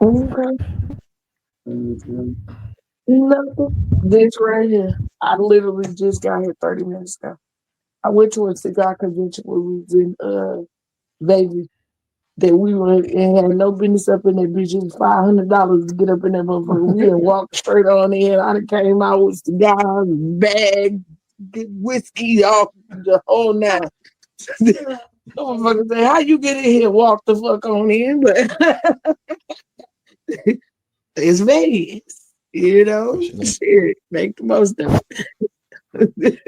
Okay. Nothing. This right here. I literally just got here 30 minutes ago. I went to a cigar convention where we was in Vegas. That we were and had no business up in that bitch. It was $500 to get up in that motherfucker. We had walked straight on in. I done came out with cigars, bag, get whiskey, all the whole nine. Motherfucker say, how you get in here? Walk the fuck on in, but it's Vegas, you know. Shit, make the most of it.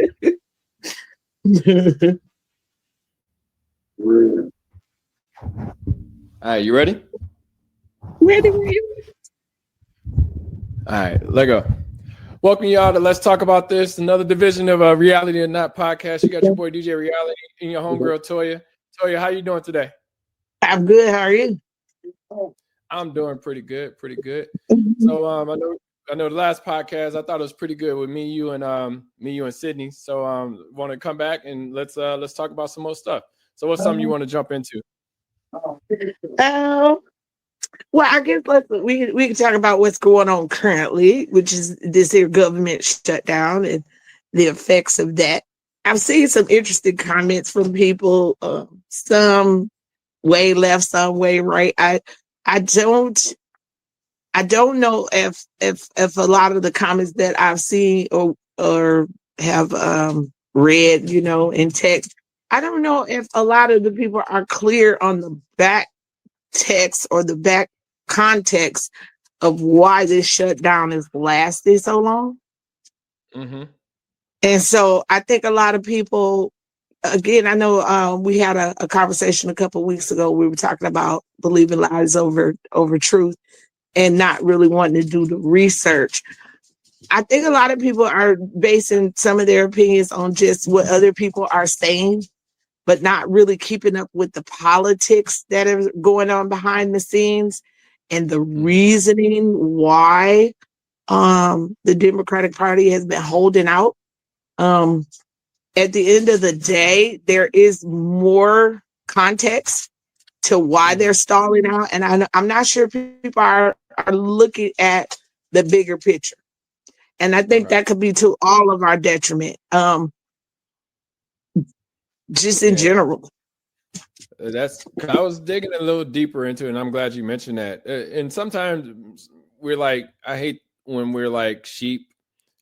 All right, you ready? Ready? All right, let go. Welcome y'all to Let's Talk About This, another division of Reality or Not podcast. You got your boy DJ Reality and your homegirl Toya. Toya, how you doing today? I'm good. How are you? I'm doing pretty good. So I know the last podcast I thought it was pretty good with me, you, and Sydney. So want to come back and let's talk about some more stuff. So what's something you want to jump into? Well, I guess we can talk about what's going on currently, which is this here government shutdown and the effects of that. I've seen some interesting comments from people, some way left, some way right. I don't know if a lot of the comments that I've seen or have read, in text, I don't know if a lot of the people are clear on the back text or the back context of why this shutdown has lasted so long. Mm-hmm. And so I think a lot of people, again, I know we had a conversation a couple of weeks ago. We were talking about believing lies over truth and not really wanting to do the research. I think a lot of people are basing some of their opinions on just what other people are saying, but not really keeping up with the politics that are going on behind the scenes and the reasoning why the Democratic Party has been holding out. At the end of the day, there is more context to why they're stalling out. And I'm not sure people are looking at the bigger picture. And I think that could be to all of our detriment, just in general. I was digging a little deeper into it, and I'm glad you mentioned that. And sometimes we're like, I hate when we're like sheep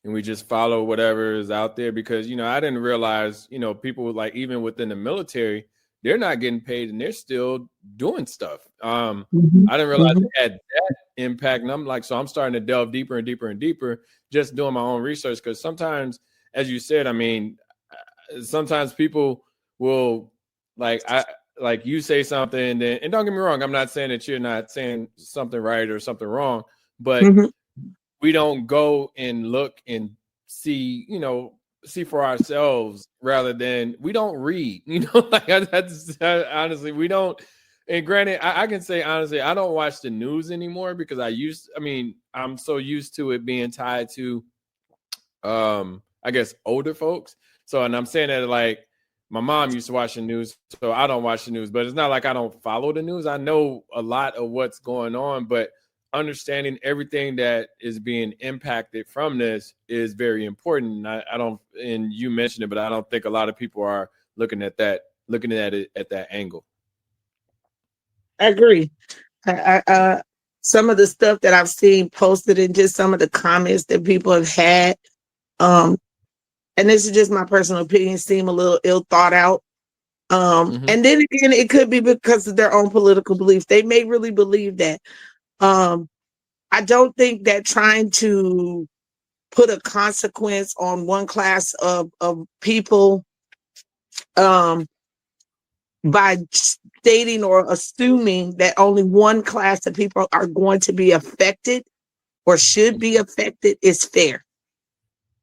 and we just follow whatever is out there because, I didn't realize, people like even within the military, they're not getting paid and they're still doing stuff. I didn't realize it had that impact. And I'm like, so I'm starting to delve deeper and deeper and deeper, just doing my own research. Because sometimes, as you said, sometimes people will like you say something, and don't get me wrong, I'm not saying that you're not saying something right or something wrong, but we don't go and look and see for ourselves rather than we don't read, that's honestly, we don't. And granted, I can say honestly, I don't watch the news anymore because I'm so used to it being tied to, I guess, older folks. So, and I'm saying that like, my mom used to watch the news, so I don't watch the news, but it's not like I don't follow the news. I know a lot of what's going on, but understanding everything that is being impacted from this is very important. I don't, and you mentioned it, but I don't think a lot of people are looking at it at that angle. I agree. Some of the stuff that I've seen posted and just some of the comments that people have had, and this is just my personal opinion, seem a little ill thought out. And then again, it could be because of their own political beliefs. They may really believe that. I don't think that trying to put a consequence on one class of people by stating or assuming that only one class of people are going to be affected or should be affected is fair.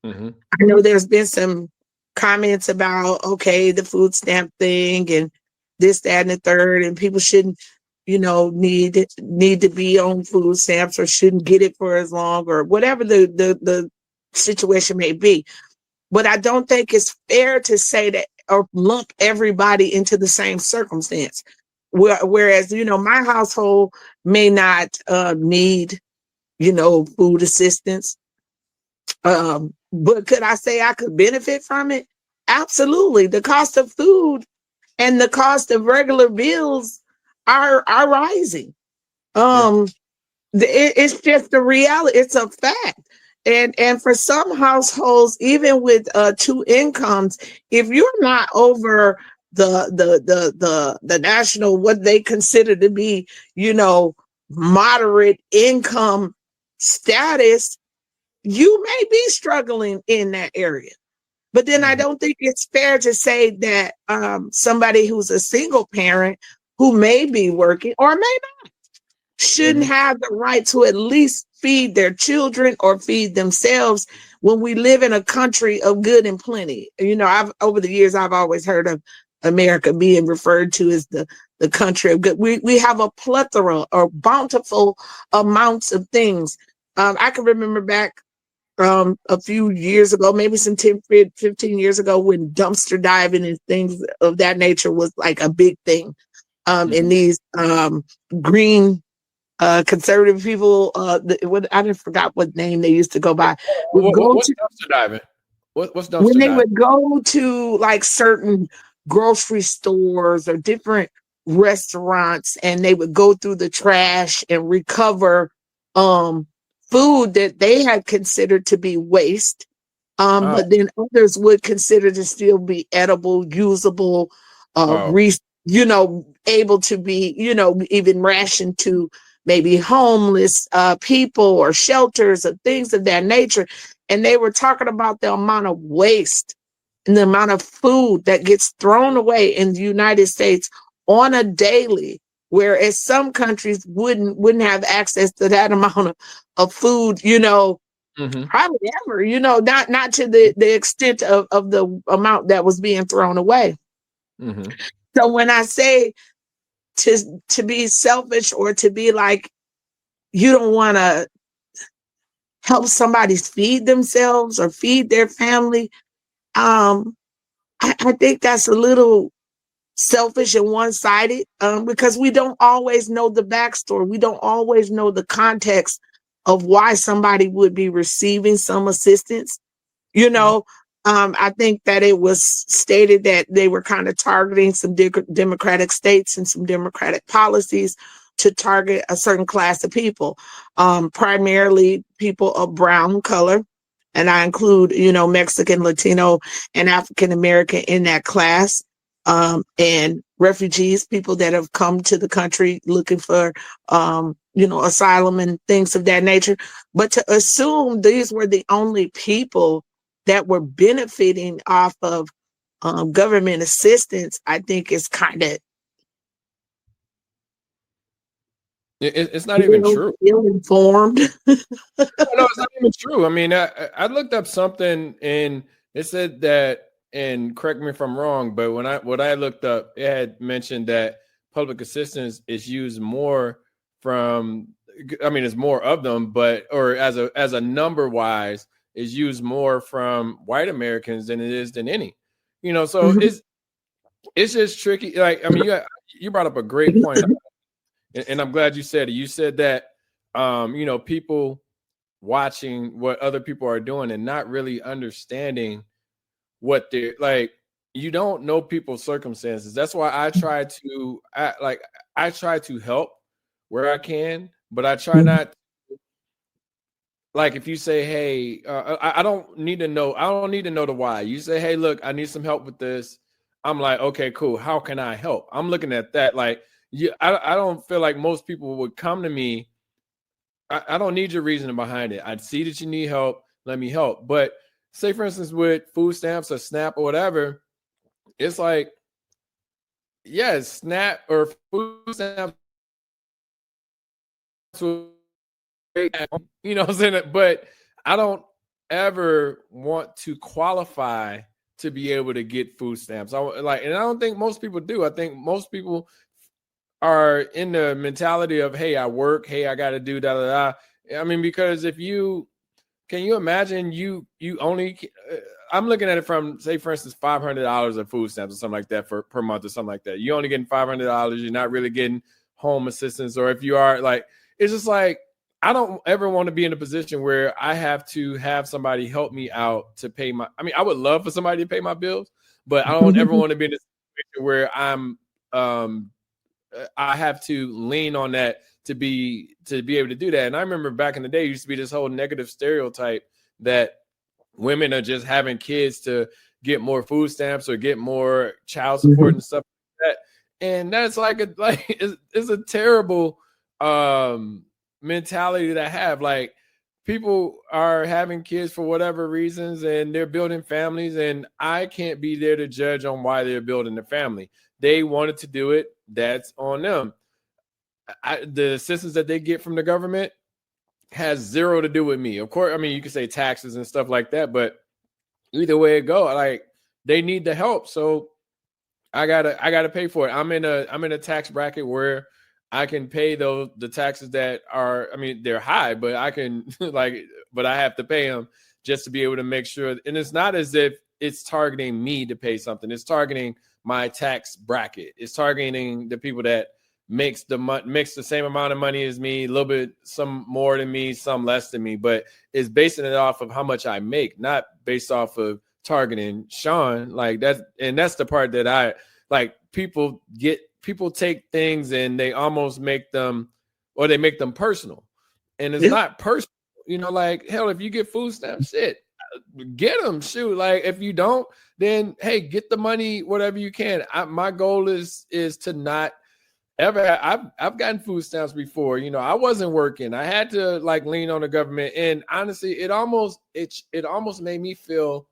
I know there's been some comments about, okay, the food stamp thing and this, that, and the third, and people shouldn't, need to be on food stamps or shouldn't get it for as long or whatever the situation may be. But I don't think it's fair to say that or lump everybody into the same circumstance. Whereas, my household may not need, food assistance. But could I say I could benefit from it? Absolutely. The cost of food and the cost of regular bills are rising. Yeah. It's just the reality. It's a fact. And for some households, even with two incomes, if you're not over the national, what they consider to be, moderate income status, you may be struggling in that area. But then I don't think it's fair to say that somebody who's a single parent who may be working or may not shouldn't have the right to at least feed their children or feed themselves when we live in a country of good and plenty. I've over the years I've always heard of America being referred to as the country of good. We have a plethora or bountiful amounts of things. I can remember back a few years ago, maybe some 10, 15 years ago, when dumpster diving and things of that nature was like a big thing. And these green conservative people, I didn't forgot what name they used to go by. What's dumpster diving? What's dumpster when they diving? would go to like certain grocery stores or different restaurants, and they would go through the trash and recover food that they had considered to be waste. But then others would consider to still be edible, usable, able to be, even rationed to maybe homeless people or shelters or things of that nature. And they were talking about the amount of waste and the amount of food that gets thrown away in the United States on a daily, whereas some countries wouldn't have access to that amount of food, probably ever, not to the extent of the amount that was being thrown away. So when I say to be selfish or to be like, you don't want to help somebody feed themselves or feed their family, I think that's a little selfish and one-sided, because we don't always know the backstory. We don't always know the context of why somebody would be receiving some assistance. I think that it was stated that they were kind of targeting some Democratic states and some Democratic policies to target a certain class of people, primarily people of brown color. And I include, Mexican, Latino, and African American in that class, and refugees, people that have come to the country looking for, asylum and things of that nature. But to assume these were the only people that were benefiting off of government assistance, I think is kind of it's not even true. Ill-informed. No, it's not even true. I mean, I looked up something and it said that, and correct me if I'm wrong, but what I looked up, it had mentioned that public assistance is used more it's more of them, but or as a number wise is used more from white Americans than it is than any. So it's just tricky. Like, I mean, you brought up a great point, and I'm glad you said it. You said that people watching what other people are doing and not really understanding what they're like. You don't know people's circumstances. That's why I try to help where I can, but I try not. Like if you say, hey, I don't need to know. I don't need to know the why. You say, hey, look, I need some help with this. I'm like, okay, cool. How can I help? I'm looking at that. Like, I don't feel like most people would come to me. I don't need your reasoning behind it. I see that you need help. Let me help. But say, for instance, with food stamps or SNAP or whatever, it's like, yes, SNAP or food stamps, what I'm saying? But I don't ever want to qualify to be able to get food stamps. And I don't think most people do. I think most people are in the mentality of, hey, I work, hey, I got to do da da da. I mean, because if you can you imagine you only I'm looking at it from, say, for instance, $500 of food stamps or something like that per month or something like that. You're only getting $500. You're not really getting home assistance. Or if you are, like, it's just like, I don't ever want to be in a position where I have to have somebody help me out to pay my, I mean, I would love for somebody to pay my bills, but I don't ever want to be in a situation where I have to lean on that to be able to do that. And I remember back in the day, it used to be this whole negative stereotype that women are just having kids to get more food stamps or get more child support and stuff like that. And that's it's a terrible mentality to have. Like, people are having kids for whatever reasons and they're building families, and I can't be there to judge on why they're building a family. They wanted to do it. That's on them. The assistance that they get from the government has zero to do with me. Of course, I mean, you can say taxes and stuff like that, but either way it go, like, they need the help. So I gotta pay for it. I'm in a tax bracket where I can pay the taxes that are, I mean, they're high, but I can but I have to pay them just to be able to make sure. And it's not as if it's targeting me to pay something. It's targeting my tax bracket. It's targeting the people that makes the same amount of money as me, a little bit, some more than me, some less than me, but it's basing it off of how much I make, not based off of targeting Sean. Like, that, and that's the part that I like. People take things and they almost make them personal, and it's not personal. You know, like, hell, if you get food stamps, shit, get them. Shoot, like, if you don't, then hey, get the money, whatever you can. My goal is to not ever. I've gotten food stamps before. You know, I wasn't working. I had to like lean on the government, and honestly, it almost made me feel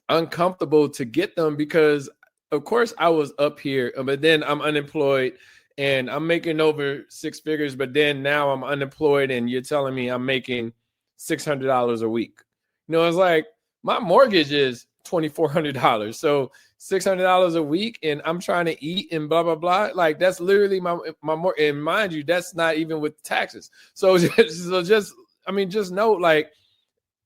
uncomfortable to get them, because of course I was up here, but then I'm unemployed and I'm making over six figures, but then now I'm unemployed and you're telling me I'm making $600 a week. You know, it's like, my mortgage is $2,400. So $600 a week, and I'm trying to eat and blah, blah, blah. Like, that's literally my and mind you, that's not even with taxes. So just know, like,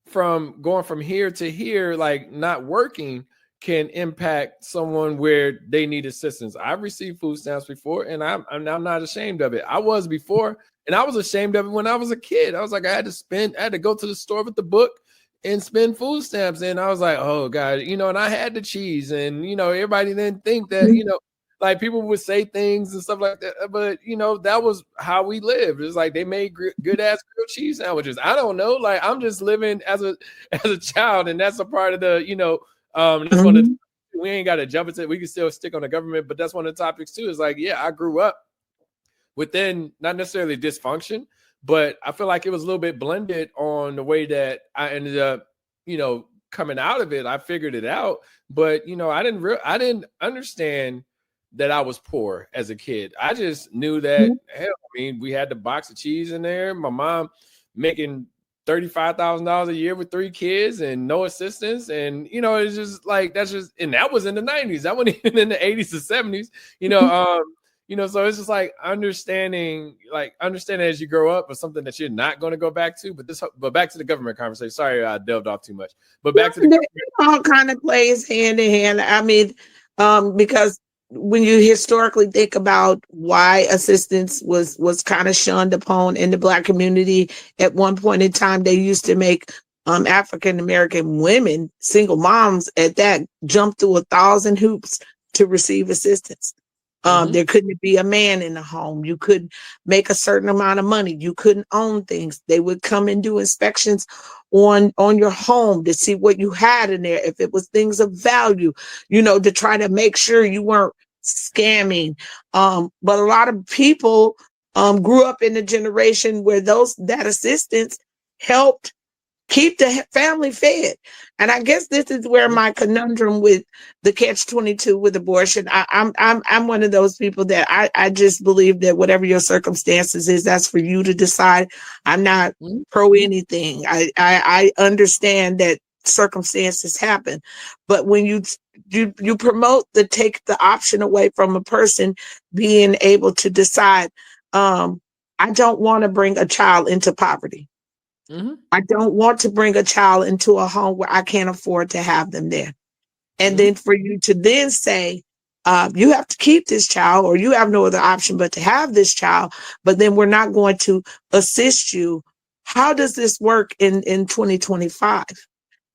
from going from here to here, like, not working can impact someone where they need assistance. I've received food stamps before, and I'm not ashamed of it. I was before, and I was ashamed of it when I was a kid. I was like, I had to go to the store with the book and spend food stamps, and I was like, oh God, you know, and I had the cheese, and you know, everybody didn't think that, you know, like, people would say things and stuff like that, but you know, that was how we lived. It's like, they made good ass grilled cheese sandwiches. I don't know, like, I'm just living as a child, and that's a part of the, you know, that's one of the, we ain't got to jump into it. We can still stick on the government, but that's one of the topics too. Is like, yeah, I grew up within not necessarily dysfunction, but I feel like it was a little bit blended on the way that I ended up, you know, coming out of it. I figured it out, but you know, I didn't understand that I was poor as a kid. I just knew that, hell, I mean, we had the box of cheese in there. My mom making $35,000 a year with 3 kids and no assistance. And, you know, it's just like, and that was in the 90s. That wasn't even in the 80s or 70s, you know, so it's just like understanding as you grow up, or something that you're not going to go back to. But back to the government conversation. Sorry, I delved off too much, but back to the government. All kind of plays hand in hand. I mean, because when you historically think about why assistance was kind of shunned upon in the Black community, at one point in time, they used to make African American women, single moms at that, jump through 1,000 hoops to receive assistance. There couldn't be a man in the home. You could make a certain amount of money. You couldn't own things. They would come and do inspections on your home to see what you had in there, if it was things of value, you know, to try to make sure you weren't scamming. But a lot of people grew up in a generation where that assistance helped keep the family fed. And I guess this is where my conundrum with the catch-22 with abortion. I'm one of those people that I just believe that whatever your circumstances is, that's for you to decide. I'm not pro anything. I understand that circumstances happen, but when you promote take the option away from a person being able to decide, I don't want to bring a child into poverty. Mm-hmm. I don't want to bring a child into a home where I can't afford to have them there. And Mm-hmm. then for you to then say, you have to keep this child, or you have no other option but to have this child, but then we're not going to assist you. How does this work in 2025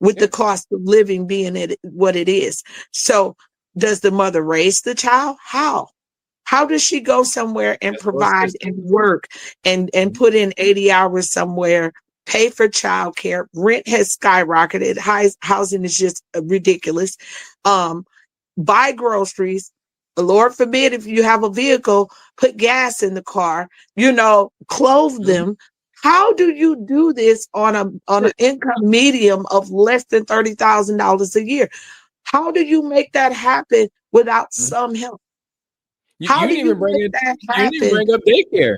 with the cost of living being what it is? So does the mother raise the child? How? How does she go somewhere and provide and work and put in 80 hours somewhere, pay for childcare? Rent has skyrocketed. Housing is just ridiculous. Buy groceries. Lord forbid if you have a vehicle, put gas in the car, clothe them. How do you do this on an income medium of less than $30,000 a year? How do you make that happen without some help? How You do didn't you even bring make it. that You didn't even happen? bring up daycare.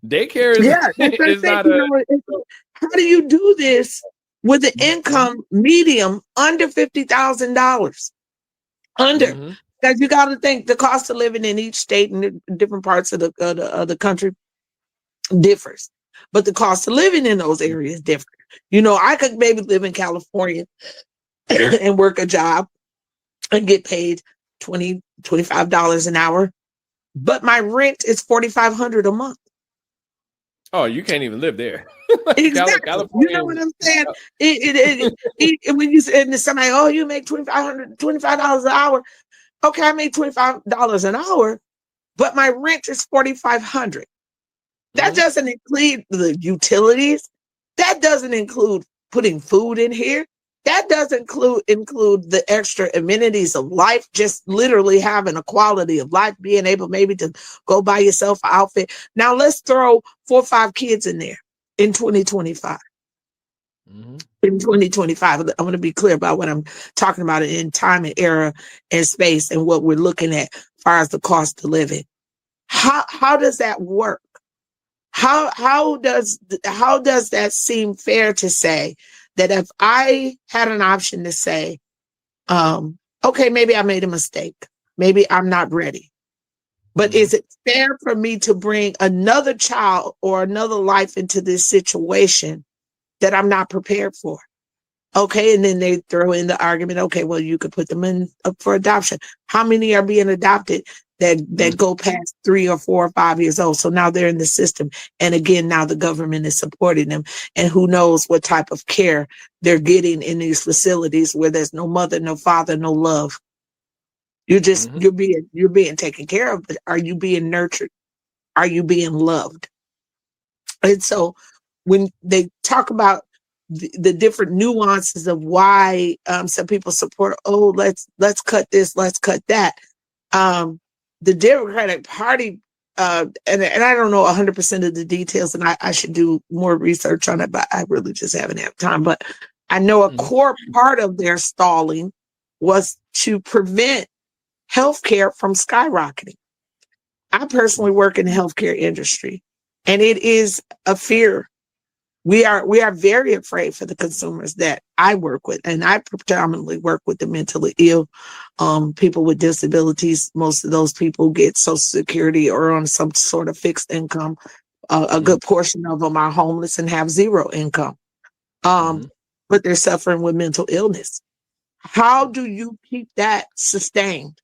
Daycare is Yeah, that's what I'm is saying. not a. How do you do this with an income medium under $50,000? Under, Mm-hmm. because you got to think the cost of living in each state and the different parts of the country differs, but the cost of living in those areas differ. I could maybe live in California and work a job and get paid $25 an hour, but my rent is $4,500 a month. Oh, you can't even live there. Exactly. California. You know what I'm saying? When you say to somebody, oh, you make $25 an hour. Okay, I make $25 an hour, but my rent is $4,500. That doesn't include the utilities. That doesn't include putting food in here. That doesn't include the extra amenities of life, just literally having a quality of life, being able maybe to go buy yourself an outfit. Now let's throw 4 or 5 kids in there in 2025. In 2025, I'm going to be clear about what I'm talking about in time and era and space and what we're looking at as far as the cost of living. How does that work? How does that seem fair to say that if I had an option to say, okay, maybe I made a mistake, maybe I'm not ready, but is it fair for me to bring another child or another life into this situation that I'm not prepared for? Okay, and then they throw in the argument, okay, well, you could put them in up for adoption. How many are being adopted that go past 3 or 4 or 5 years old? So now they're in the system. And again, now the government is supporting them. And who knows what type of care they're getting in these facilities where there's no mother, no father, no love. You're being taken care of, but are you being nurtured? Are you being loved? And so when they talk about the different nuances of why some people support, let's cut this, let's cut that. The Democratic Party, and I don't know 100% of the details, and I should do more research on it, but I really just haven't had time. But I know a core part of their stalling was to prevent healthcare from skyrocketing. I personally work in the healthcare industry, and it is a fear. We are very afraid for the consumers that I work with, and I predominantly work with the mentally ill, people with disabilities. Most of those people get Social Security or on some sort of fixed income. A good portion of them are homeless and have zero income, but they're suffering with mental illness. How do you keep that sustained?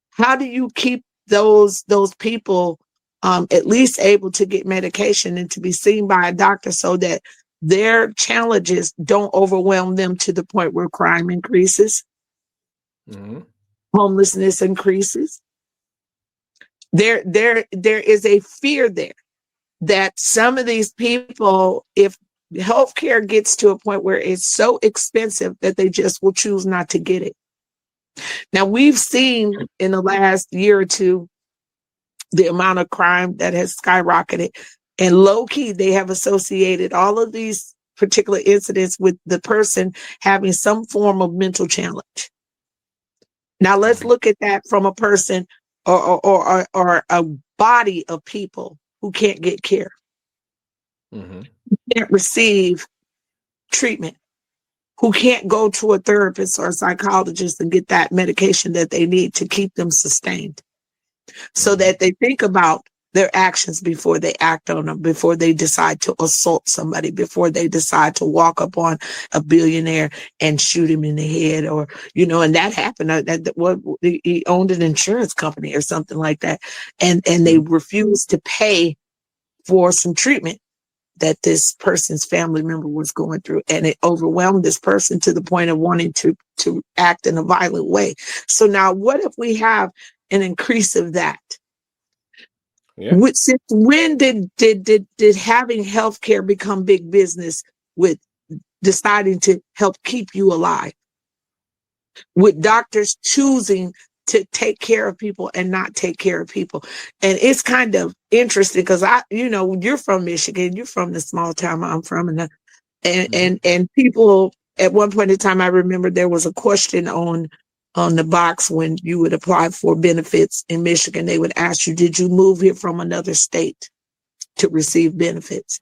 How do you keep those people at least able to get medication and to be seen by a doctor so that their challenges don't overwhelm them to the point where crime increases, homelessness increases? There is a fear there that some of these people, if healthcare gets to a point where it's so expensive that they just will choose not to get it. Now, we've seen in the last year or two the amount of crime that has skyrocketed, and low key, they have associated all of these particular incidents with the person having some form of mental challenge. Now, let's look at that from a person or a body of people who can't get care, can't receive treatment, who can't go to a therapist or a psychologist and get that medication that they need to keep them sustained, so that they think about their actions before they act on them, before they decide to assault somebody, before they decide to walk up on a billionaire and shoot him in the head, or, and that happened. He owned an insurance company or something like that. And they refused to pay for some treatment that this person's family member was going through. And it overwhelmed this person to the point of wanting to act in a violent way. So now what if we have an increase of that? Yeah. Since when did having healthcare become big business with deciding to help keep you alive? With doctors choosing to take care of people and not take care of people. And it's kind of interesting because you're from Michigan, you're from the small town I'm from, and people at one point in time, I remember there was a question on the box when you would apply for benefits in Michigan. They would ask you, did you move here from another state to receive benefits?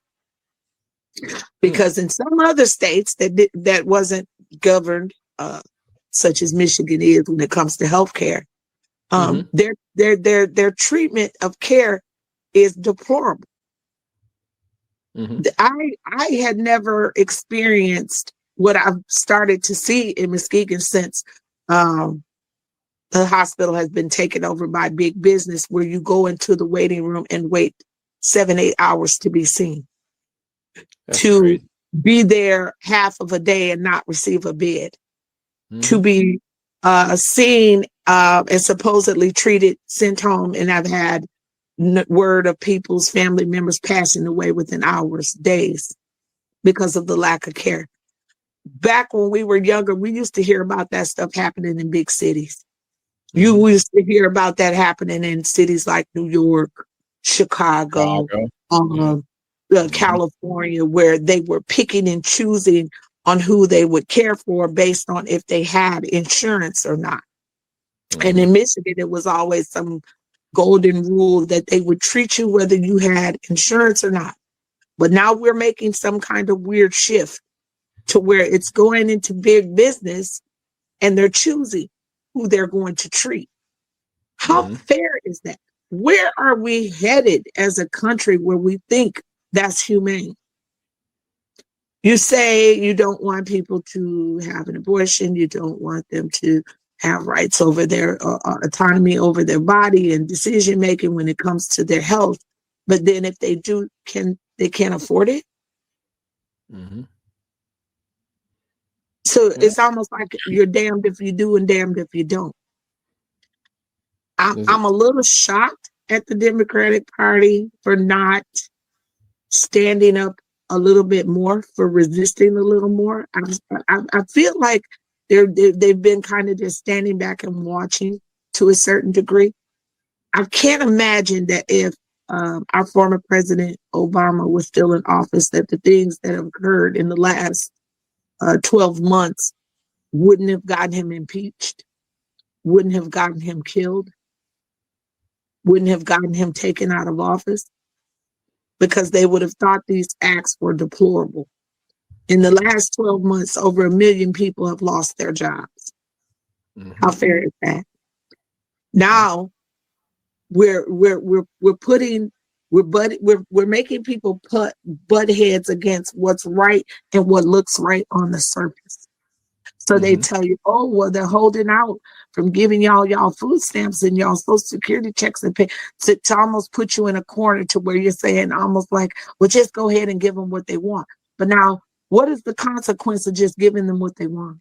Because in some other states that wasn't governed, such as Michigan is when it comes to healthcare, their treatment of care is deplorable. I had never experienced what I've started to see in Muskegon since the hospital has been taken over by big business, where you go into the waiting room and wait 7-8 hours to be seen. That's to crazy. Be there half of a day and not receive a bed, to be seen and supposedly treated, sent home. And I've had word of people's family members passing away within hours, days, because of the lack of care. Back when we were younger, we used to hear about that stuff happening in big cities. You used to hear about that happening in cities like New York, Chicago. California, where they were picking and choosing on who they would care for based on if they had insurance or not. And in Michigan, it was always some golden rule that they would treat you whether you had insurance or not. But now we're making some kind of weird shift to where it's going into big business and they're choosing who they're going to treat. How fair is that? Where are we headed as a country where we think that's humane? You say you don't want people to have an abortion. You don't want them to have rights over their autonomy over their body and decision making when it comes to their health. But then if they do, they can't afford it. So it's almost like you're damned if you do and damned if you don't. I'm a little shocked at the Democratic Party for not standing up a little bit more, for resisting a little more. I feel like they've been kind of just standing back and watching to a certain degree. I can't imagine that if our former president Obama was still in office, that the things that have occurred in the last 12 months wouldn't have gotten him impeached, wouldn't have gotten him killed, wouldn't have gotten him taken out of office, because they would have thought these acts were deplorable. In the last 12 months, over 1 million people have lost their jobs. How fair is that? Now we're making people butt heads against what's right and what looks right on the surface. So they tell you, oh, well, they're holding out from giving y'all food stamps and y'all Social Security checks and pay to almost put you in a corner to where you're saying almost like, well, just go ahead and give them what they want. But now, what is the consequence of just giving them what they want?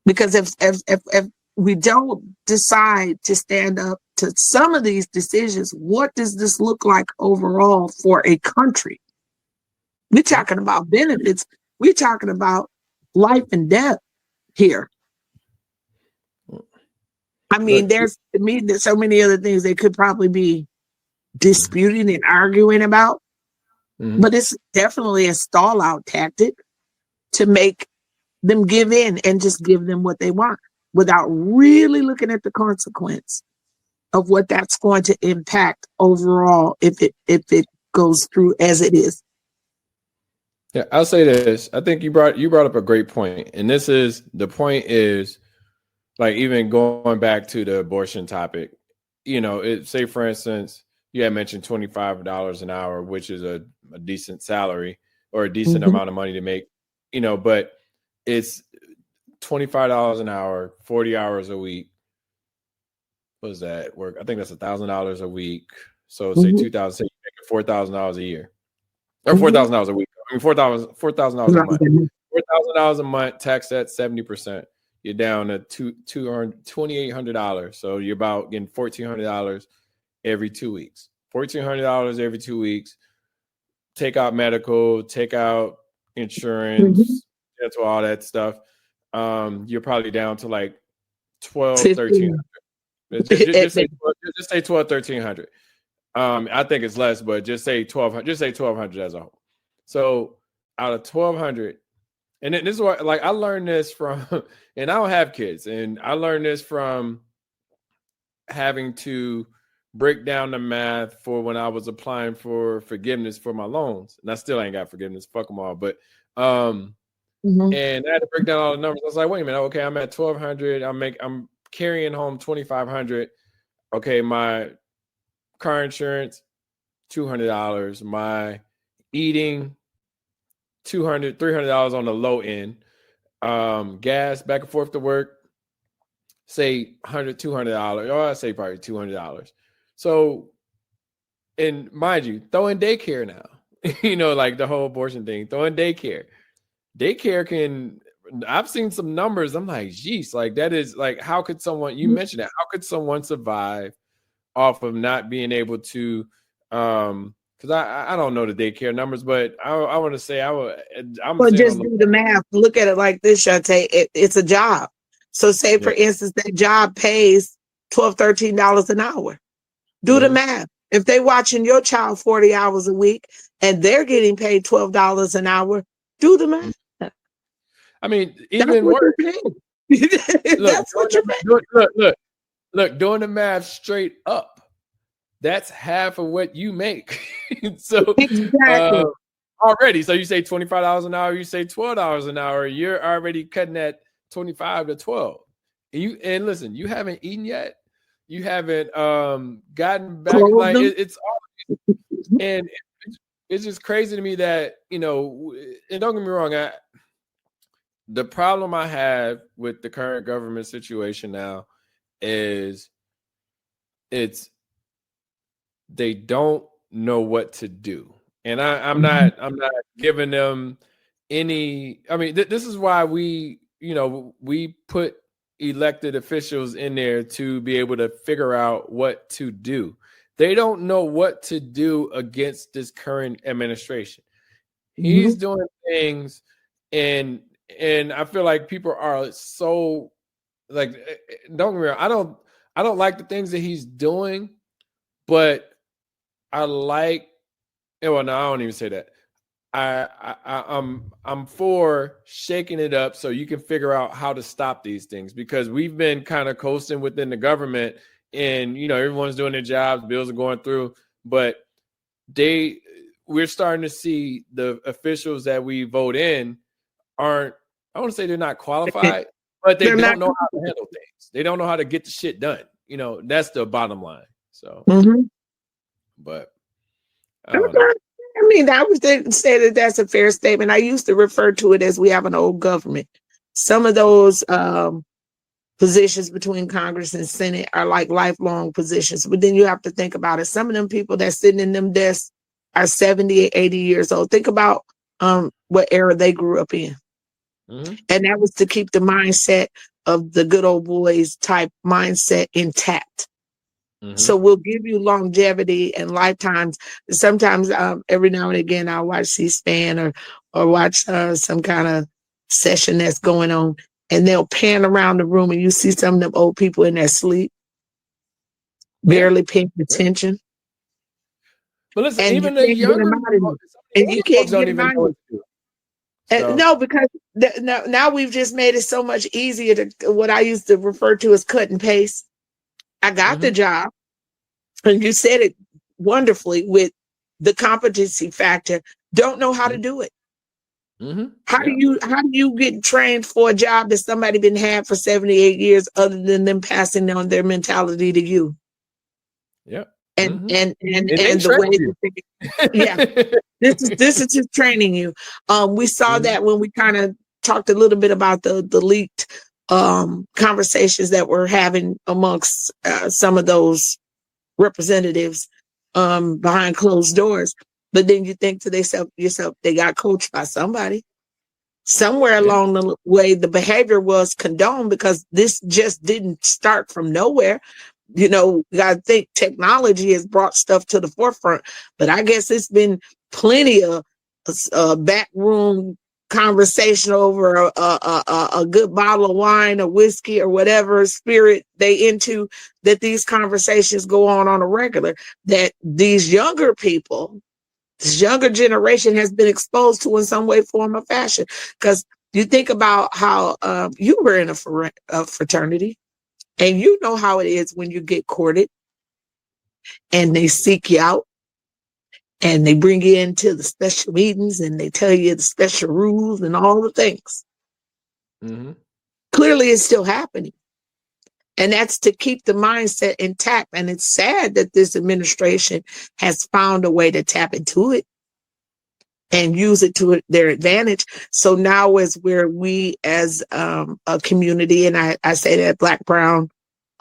Because if we don't decide to stand up to some of these decisions, what does this look like overall for a country? We're talking about benefits. We're talking about life and death here. I mean, there's so many other things they could probably be disputing and arguing about, but it's definitely a stall out tactic to make them give in and just give them what they want without really looking at the consequence of what that's going to impact overall if it goes through as it is. Yeah, I'll say this. I think you brought up a great point. And the point is, like, even going back to the abortion topic, say for instance, you had mentioned $25 an hour, which is a decent salary or a decent amount of money to make, but it's $25 an hour, 40 hours a week. What does that work? I think that's $1,000 a week. So say 2,000, say you're making $4,000 a year or $4,000 a week. I mean, $4,000 a month. $4,000 a month, tax at 70%. You're down to $2,800. So you're about getting $1,400 every 2 weeks. $1,400 every 2 weeks. Take out medical, take out insurance, dental, all that stuff. You're probably down to like 12, 1,300. Just say 12, 1,300. I think it's less, but just say 1,200. Just say 1,200 as a whole. So out of 1,200, and this is what, like, I learned this from, and I don't have kids, and I learned this from having to break down the math for when I was applying for forgiveness for my loans, and I still ain't got forgiveness. Fuck them all, but and I had to break down all the numbers. I was like, wait a minute, okay, I'm at 1,200. I'm carrying home 2,500. Okay, my car insurance, $200. My eating, $200, $300 on the low end. Gas back and forth to work, say $100, $200. Or I say probably $200. So, and mind you, throw in daycare now. Like the whole abortion thing. Throw in daycare. Daycare can. I've seen some numbers. I'm like, geez, like that is like, how could someone? You mentioned that. How could someone survive off of not being able to? Because I don't know the daycare numbers, but I want to say Well, just do the math. Look at it like this, Shantae. It's a job. So say, for instance, that job pays $12, $13 an hour. Do the math. If they watching your child 40 hours a week and they're getting paid $12 an hour, do the math. I mean, even worse. That's what you're paying. Look, doing the math straight up. That's half of what you make. So exactly. Already. So you say $25 an hour, you say $12 an hour, you're already cutting that 25 to 12. And listen, you haven't eaten yet. You haven't gotten back. Like it's and it's just crazy to me that, and don't get me wrong, the problem I have with the current government situation now is they don't know what to do. And I'm not giving them any. I mean, this is why we put elected officials in there to be able to figure out what to do. They don't know what to do against this current administration. He's doing things, and I feel like people are so like, don't get me wrong, I don't like the things that he's doing, but I like. Well, no, I don't even say that. I'm for shaking it up so you can figure out how to stop these things, because we've been kind of coasting within the government, and everyone's doing their jobs, bills are going through, but we're starting to see the officials that we vote in aren't. I want to say they're not qualified, but they don't know how to handle things. They don't know how to get the shit done. That's the bottom line. So, but I don't know. I mean, I would say that that's a fair statement. I used to refer to it as we have an old government. Some of those positions between Congress and Senate are like lifelong positions. But then you have to think about it. Some of them people that's sitting in them desks are 70, 80 years old. Think about what era they grew up in. And that was to keep the mindset of the good old boys type mindset intact. So we'll give you longevity and lifetimes. Sometimes every now and again, I'll watch C-SPAN or watch some kind of session that's going on, and they'll pan around the room and you see some of them old people in their sleep, barely paying attention. But listen, and even the younger and you can't get them out of it. No, because now we've just made it so much easier to what I used to refer to as cut and paste. I got the job, and you said it wonderfully with the competency factor. Don't know how to do it. How do you get trained for a job that somebody been had for 78 years, other than them passing on their mentality to you? Yeah. And Mm-hmm. and the way that yeah, this is just training you. We saw Mm-hmm. that when we kind of talked a little bit about the leaked conversations that we're having amongst some of those representatives behind closed doors. But then you think to yourself, they got coached by somebody. Somewhere Yeah. along the way, the behavior was condoned because this just didn't start from nowhere. You know, you got to think technology has brought stuff to the forefront, but I guess it's been plenty of backroom conversation over a good bottle of wine or whiskey or whatever spirit they into, that these conversations go on a regular, that these younger people, this younger generation has been exposed to in some way, form, or fashion. Because you think about how you were in a fraternity, and you know how it is when you get courted and they seek you out and they bring you into the special meetings and they tell you the special rules and all the things. Mm-hmm. Clearly, it's still happening. And that's to keep the mindset intact. And it's sad that this administration has found a way to tap into it and use it to their advantage. So now is where we as a community, and I say that Black, Brown,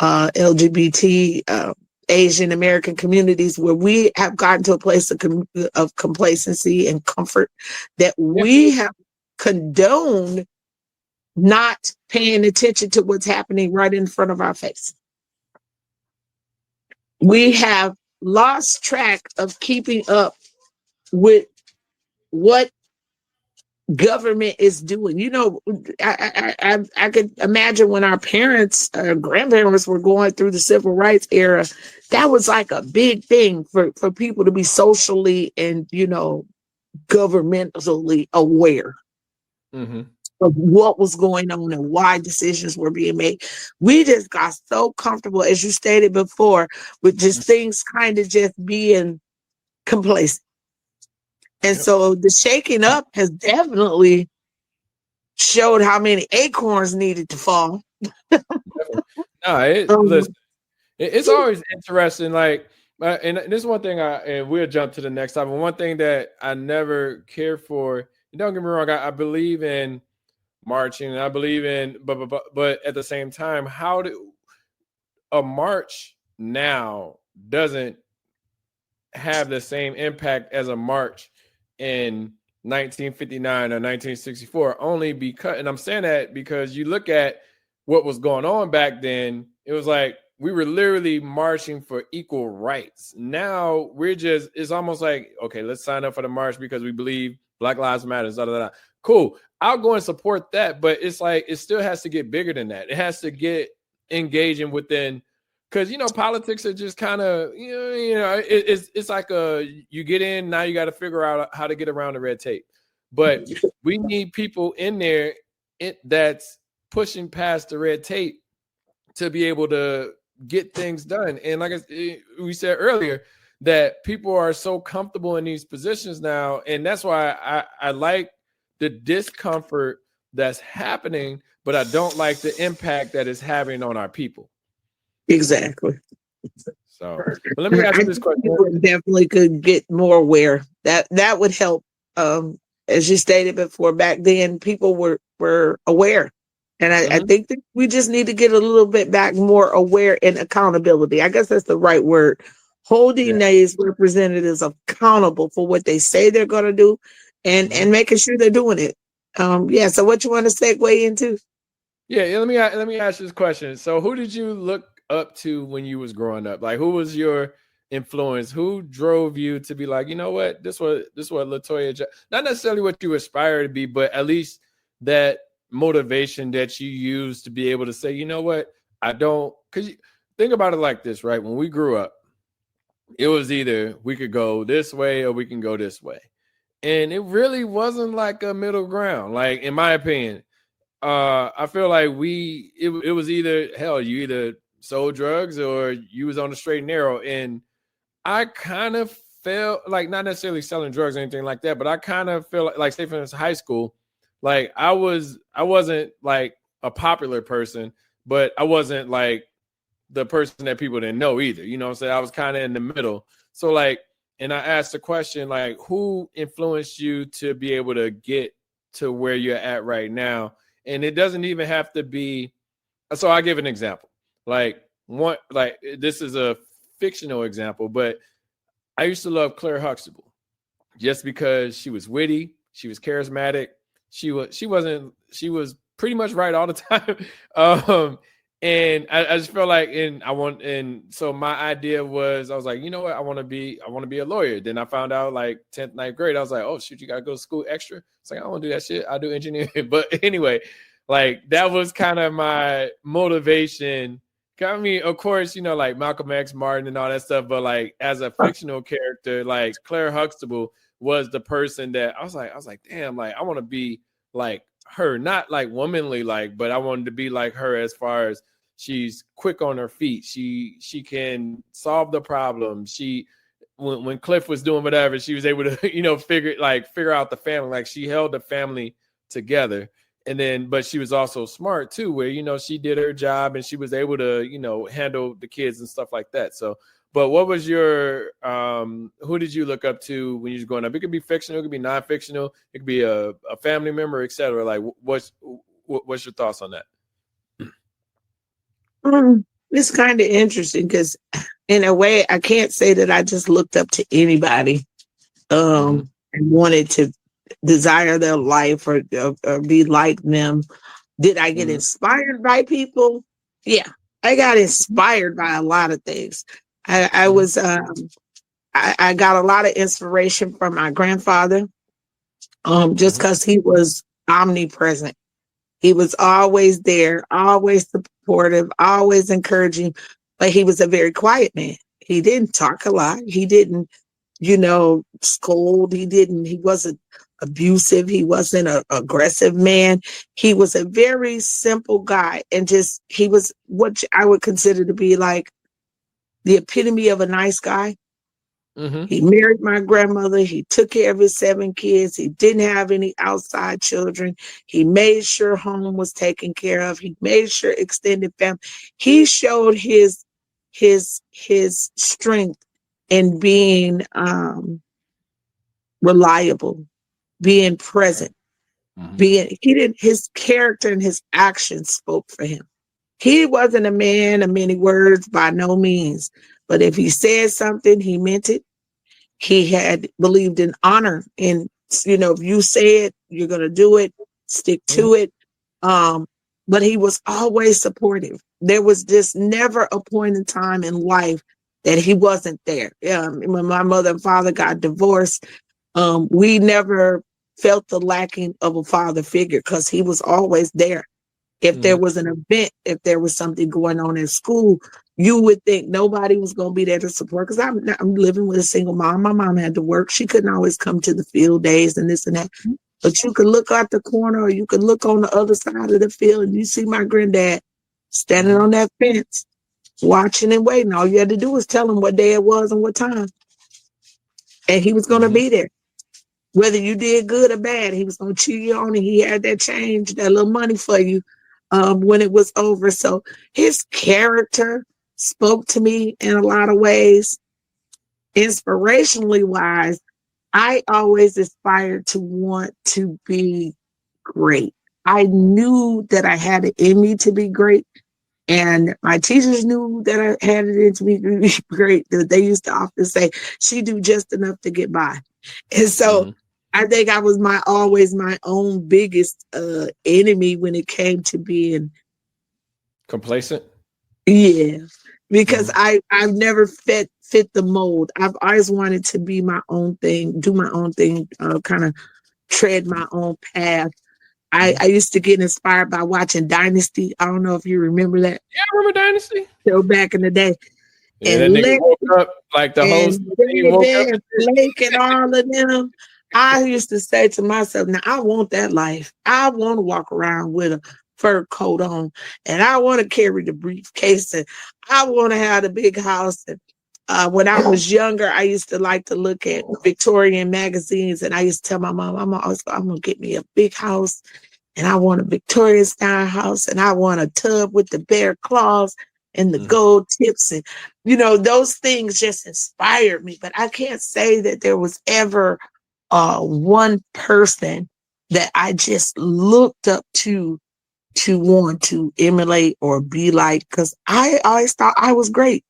LGBT, Asian American communities, where we have gotten to a place of complacency and comfort, that we have condoned not paying attention to what's happening right in front of our face. We have lost track of keeping up with what government is doing. You know, I could imagine when our parents, grandparents were going through the civil rights era, that was like a big thing for people to be socially and, you know, governmentally aware Mm-hmm. of what was going on and why decisions were being made. We just got so comfortable, as you stated before, with just things kind of just being complacent. And so the shaking up has definitely showed how many acorns needed to fall. No, listen, it's always interesting. Like, and this is one thing and we'll jump to the next topic. One thing that I never cared for, and don't get me wrong, I believe in marching, and I believe in, but at the same time, how do a march now doesn't have the same impact as a march in 1959 or 1964, only because, and I'm saying that because you look at what was going on back then, it was like we were literally marching for equal rights. Now it's almost like, okay, let's sign up for the march because we believe Black Lives Matter. Da, da, da. Cool. I'll go and support that, but it's like it still has to get bigger than that. It has to get engaging within, because you know politics are just kind of it's like you get in, now you got to figure out how to get around the red tape. But we need people in there that's pushing past the red tape to be able to get things done. And like we said earlier, that people are so comfortable in these positions now, and that's why I like the discomfort that's happening, but I don't like the impact that it's having on our people. Exactly. So, but let me ask you this question. People definitely could get more aware. That would help. As you stated before, back then people were aware, and I think that we just need to get a little bit back more aware and accountability. I guess that's the right word. Holding these representatives accountable for what they say they're going to do, and making sure they're doing it. So what you want to segue into? Yeah. Let me ask you this question. So, who did you look up to when you was growing up? Like, who was your influence? Who drove you to be like, you know what, this was Latoya, not necessarily what you aspire to be, but at least that motivation that you use to be able to say, you know what, I don't, because think about it like this, right? When we grew up, it was either we could go this way or we can go this way. And it really wasn't like a middle ground. Like, in my opinion, I feel like it was either, hell, you either sold drugs or you was on the straight and narrow. And I kind of felt like, not necessarily selling drugs or anything like that, but I kind of feel like say for instance, high school, like I wasn't like a popular person, but I wasn't like the person that people didn't know either. You know what I'm saying? I was kind of in the middle. So like, and I asked the question, like, who influenced you to be able to get to where you're at right now? And it doesn't even have to be. So I'll give an example. Like this is a fictional example, but I used to love Claire Huxtable just because she was witty, she was charismatic, she was pretty much right all the time. And I just felt like, so my idea was, I was like, you know what, I want to be a lawyer. Then I found out like 10th, 9th grade, I was like, oh shoot, you gotta go to school extra. It's like, I don't want to do that shit. I do engineering. But anyway, like that was kind of my motivation. I mean, of course, you know, like Malcolm X, Martin, and all that stuff. But like as a fictional character, like Claire Huxtable was the person that I was like, damn, like I want to be like her, not like womanly, like, but I wanted to be like her as far as she's quick on her feet. She can solve the problem. When Cliff was doing whatever, she was able to, you know, figure out the family. Like she held the family together. And then, but she was also smart too, where, you know, she did her job and she was able to, you know, handle the kids and stuff like that. So, but what was your, who did you look up to when you was growing up? It could be fictional, it could be non-fictional, it could be a family member, etc. Like what's your thoughts on that? It's kind of interesting because in a way, I can't say that I just looked up to anybody and wanted to desire their life or be like them. Did I get inspired by people? Yeah, I got inspired by a lot of things. I got a lot of inspiration from my grandfather, just because he was omnipresent. He was always there, always supportive, always encouraging, but he was a very quiet man. He didn't talk a lot. He didn't, you know, scold. He wasn't abusive. He wasn't an aggressive man. He was a very simple guy. And he was what I would consider to be like the epitome of a nice guy. He married my grandmother. He took care of his 7 kids. He didn't have any outside children. He made sure home was taken care of. He made sure extended family. He showed his strength in being reliable, being present, his character and his actions spoke for him. He wasn't a man of many words by no means, but if he said something, he meant it. He had believed in honor, and you know, if you say it, you're going to do it, stick to it. But he was always supportive. There was just never a point in time in life that he wasn't there. When my mother and father got divorced, we never felt the lacking of a father figure because he was always there. If there was an event, if there was something going on in school, you would think nobody was going to be there to support. Because I'm living with a single mom. My mom had to work. She couldn't always come to the field days and this and that. But you could look out the corner or you could look on the other side of the field and you see my granddad standing on that fence, watching and waiting. All you had to do was tell him what day it was and what time. And he was going to be there. Whether you did good or bad, he was going to cheer you on, and he had that change, that little money for you when it was over. So his character spoke to me in a lot of ways. Inspirationally wise, I always aspired to want to be great. I knew that I had it in me to be great. And my teachers knew that I had it in me to be great. They used to often say, she do just enough to get by. And so I think I was always my own biggest enemy when it came to being complacent. Yeah, because I've never fit the mold. I've always wanted to be my own thing, do my own thing, kind of tread my own path. I used to get inspired by watching Dynasty. I don't know if you remember that. Yeah, I remember Dynasty. So back in the day. Yeah, and that nigga woke up like the host. Blake and all of them. I used to say to myself, now I want that life. I want to walk around with a fur coat on, and I want to carry the briefcase, and I want to have the big house. And when I was younger, I used to like to look at Victorian magazines, and I used to tell my mom, I'm going to get me a big house, and I want a Victorian style house, and I want a tub with the bear claws. and the Mhm. gold tips, and those things just inspired me. But I can't say that there was ever one person that I just looked up to want to emulate or be like, because I always thought I was great.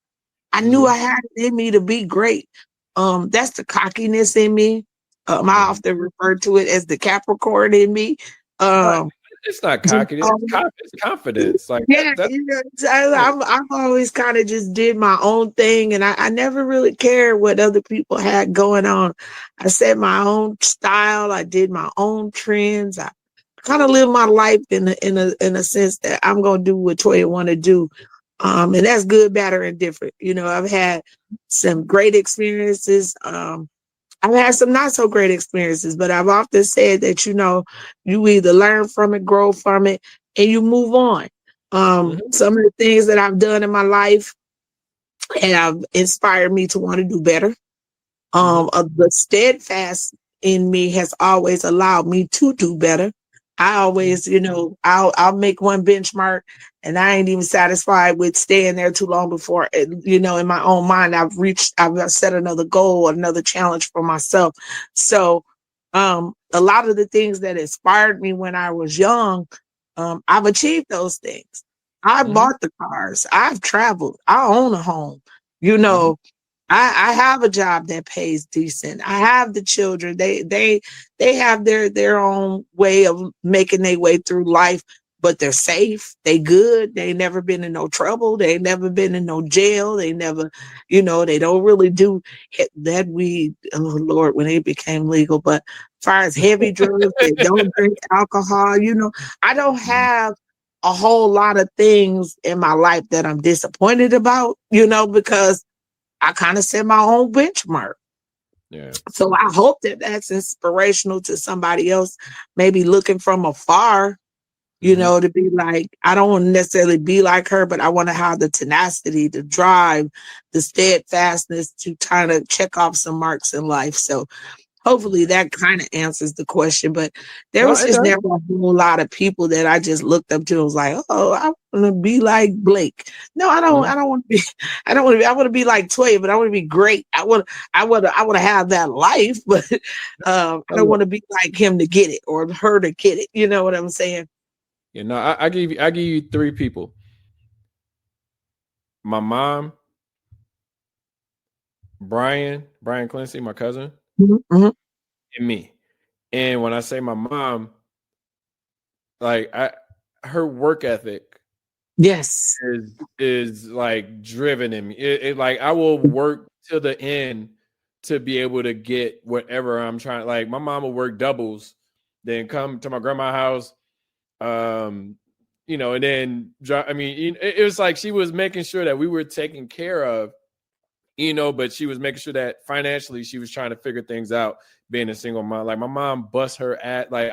I knew I Mhm. had it in me to be great. That's the cockiness in me. I Mhm. often refer to it as the Capricorn in me. But Um, it's not just cocky. It's confidence. Like yeah, that. I've always kind of just did my own thing, and I never really cared what other people had going on. I set my own style. I did my own trends. I kind of live my life in a sense that I'm gonna do what Toya want to do, and that's good, bad, or indifferent. I've had some great experiences. I've had some not so great experiences, but I've often said that, you either learn from it, grow from it, and you move on. Mhm. Some of the things that I've done in my life have inspired me to want to do better. Mhm. The steadfast in me has always allowed me to do better. I Mhm. always, I'll make one benchmark, and I ain't even satisfied with staying there too long before, in my own mind, I've set another goal, another challenge for myself. So, a lot of the things that inspired me when I was young, I've achieved those things. I Mhm. bought the cars. I've traveled. I own a home. You Mhm. know, I have a job that pays decent. I have the children. They have their own way of making their way through life, but they're safe. They good. They never been in no trouble. They never been in no jail. They never, they don't really do that weed. Oh Lord, when it became legal. But as far as heavy drugs, they don't drink alcohol. I don't have a whole lot of things in my life that I'm disappointed about. Because I kind of set my own benchmark. Yeah. So I hope that that's inspirational to somebody else, maybe looking from afar, Mhm. to be like, I don't want to necessarily be like her, but I want to have the tenacity, the drive, the steadfastness to kind of check off some marks in life. So hopefully that kind of answers the question. But there No, was it just does. never a whole lot of people that I just looked up to and was like, oh, I want to be like Blake. No, I don't. Mhm. I don't want to be. I don't want to be. I want to be like Toya, but I want to be great. I want to have that life, but I don't want to be like him to get it or her to get it. You know what I'm saying? I give you three people. My mom, Brian Clancy, my cousin, Mhm. and me. And when I say my mom, like her work ethic Yes. is like driven in me. It like I will work till the end to be able to get whatever I'm trying. Like my mom will work doubles, then come to my grandma's house, um, and then I mean, it was like she was making sure that we were taken care of, but she was making sure that financially she was trying to figure things out being a single mom. Like my mom bust her at like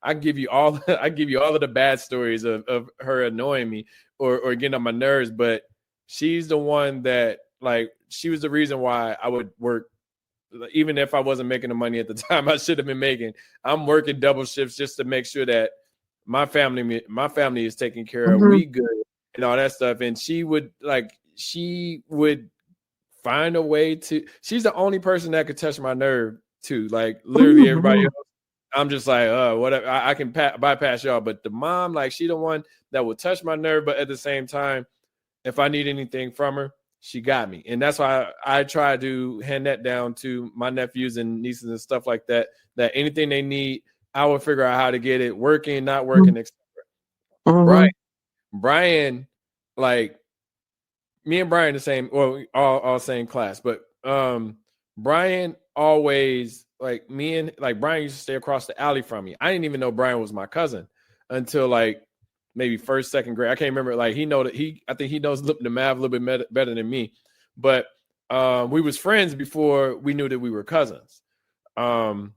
I give you all I give you all of the bad stories of her annoying me or getting on my nerves, but she's the one that like she was the reason why I would work even if I wasn't making the money at the time I should have been making. I'm working double shifts just to make sure that my family is taken care of, Mhm. we good and all that stuff. And she would find a way to. She's the only person that could touch my nerve too. Like literally everybody Mhm. else, I'm just like, whatever. I can bypass y'all, but the mom, like, she the one that will touch my nerve. But at the same time, if I need anything from her, she got me, and that's why I try to hand that down to my nephews and nieces and stuff like that. That anything they need, I will figure out how to get it working, not working, etc. Brian, Mhm. Brian, like me and Brian the same, well, we all same class, but Brian always like me and like Brian used to stay across the alley from me. I didn't even know Brian was my cousin until like maybe first, second grade. I can't remember. Like I think he knows the math a little bit better than me, but we was friends before we knew that we were cousins. And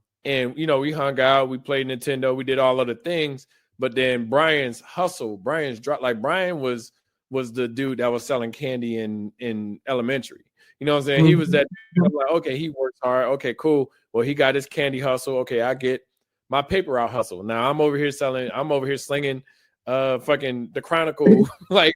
we hung out, we played Nintendo, we did all other things. But then Brian's drop. Like Brian was the dude that was selling candy in elementary. You know what I'm saying? He was Mhm. that dude. I'm like, okay, he works hard. Okay, cool. Well, he got his candy hustle. Okay, I get my paper route hustle. Now I'm over here slinging fucking the Chronicle like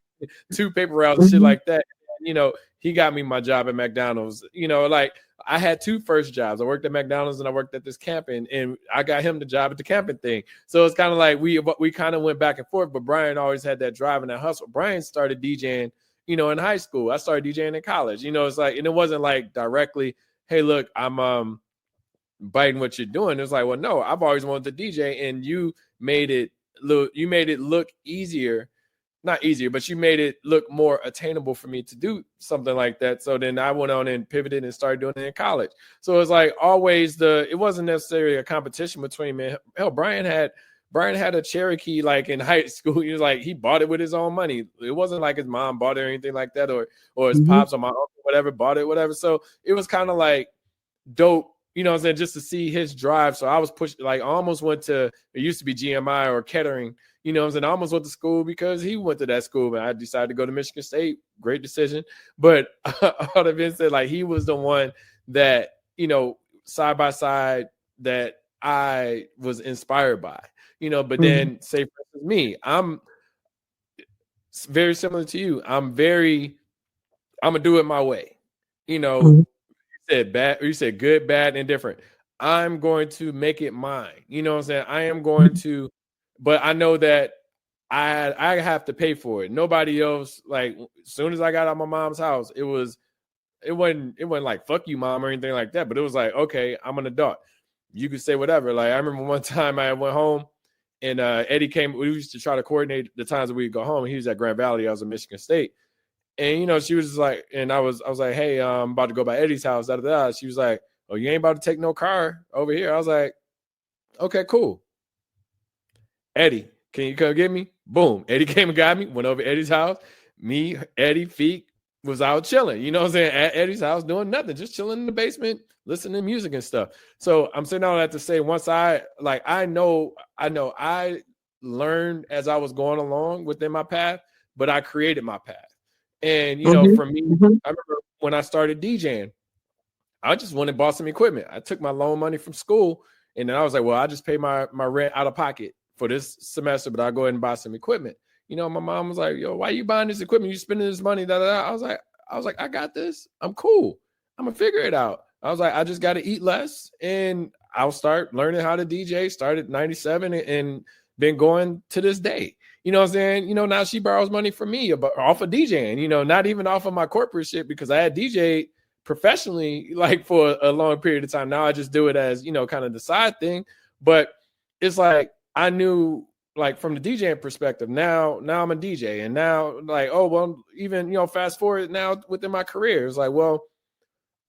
2 paper routes and shit like that. You know, he got me my job at McDonald's. You know, like I had 2 first jobs. I worked at McDonald's and I worked at this camping, and I got him the job at the camping thing. So it's kind of like we kind of went back and forth, but Brian always had that drive and that hustle. Brian started DJing, you know, in high school. I started DJing in college. You know, it's like, and it wasn't like directly, hey, look, I'm biting what you're doing. It's like, well, no, I've always wanted to DJ, and you made it look easier. Not easier, but you made it look more attainable for me to do something like that. So then I went on and pivoted and started doing it in college. So it's like always it wasn't necessarily a competition between me. Hell, Brian had a Cherokee like in high school. He was like, he bought it with his own money. It wasn't like his mom bought it or anything like that, or his pops or my uncle, whatever, bought it, whatever. So it was kind of like dope, you know what I'm saying, just to see his drive. So I was pushed, like I almost went to, it used to be GMI or Kettering, you know what I'm saying? I almost went to school because he went to that school, and I decided to go to Michigan State. Great decision. But all of it said, like, he was the one that, you know, side by side that I was inspired by, you know. But then say for instance, me, I'm very similar to you. I'm gonna do it my way. You know, you said bad, or you said good, bad, and different. I'm going to make it mine. You know what I'm saying? I am going to, but I know that I have to pay for it. Nobody else, like as soon as I got out of my mom's house, it wasn't like fuck you, mom, or anything like that. But it was like, okay, I'm an adult. You could say whatever. Like I remember one time I went home and Eddie came. We used to try to coordinate the times that we'd go home. He was at Grand Valley. I was in Michigan State. And you know, she was just like, and I was like, hey, I'm about to go by Eddie's house. Da, da, da. She was like, oh, you ain't about to take no car over here. I was like, okay, cool. Eddie, can you come get me? Boom. Eddie came and got me, went over to Eddie's house. Me, Eddie, Feek was out chilling. You know what I'm saying? At Eddie's house doing nothing, just chilling in the basement, listening to music and stuff. So I'm saying all that to say, once I know I learned as I was going along within my path, but I created my path. And, you know, for me, I remember when I started DJing, I just went and bought some equipment. I took my loan money from school, and then I was like, well, I just pay my rent out of pocket for this semester, but I'll go ahead and buy some equipment. You know, my mom was like, yo, why are you buying this equipment? You spending this money? Da, da, da. I was like, I got this. I'm cool. I'm going to figure it out. I was like, I just got to eat less, and I'll start learning how to DJ. Started 97 and been going to this day. You know what I'm saying? You know, now she borrows money from me off of DJing, you know, not even off of my corporate shit, because I had DJed professionally like for a long period of time. Now I just do it as, you know, kind of the side thing. But it's like I knew, like from the DJing perspective, now I'm a DJ, and now like, oh, well, even, you know, fast forward now within my career, it's like, well,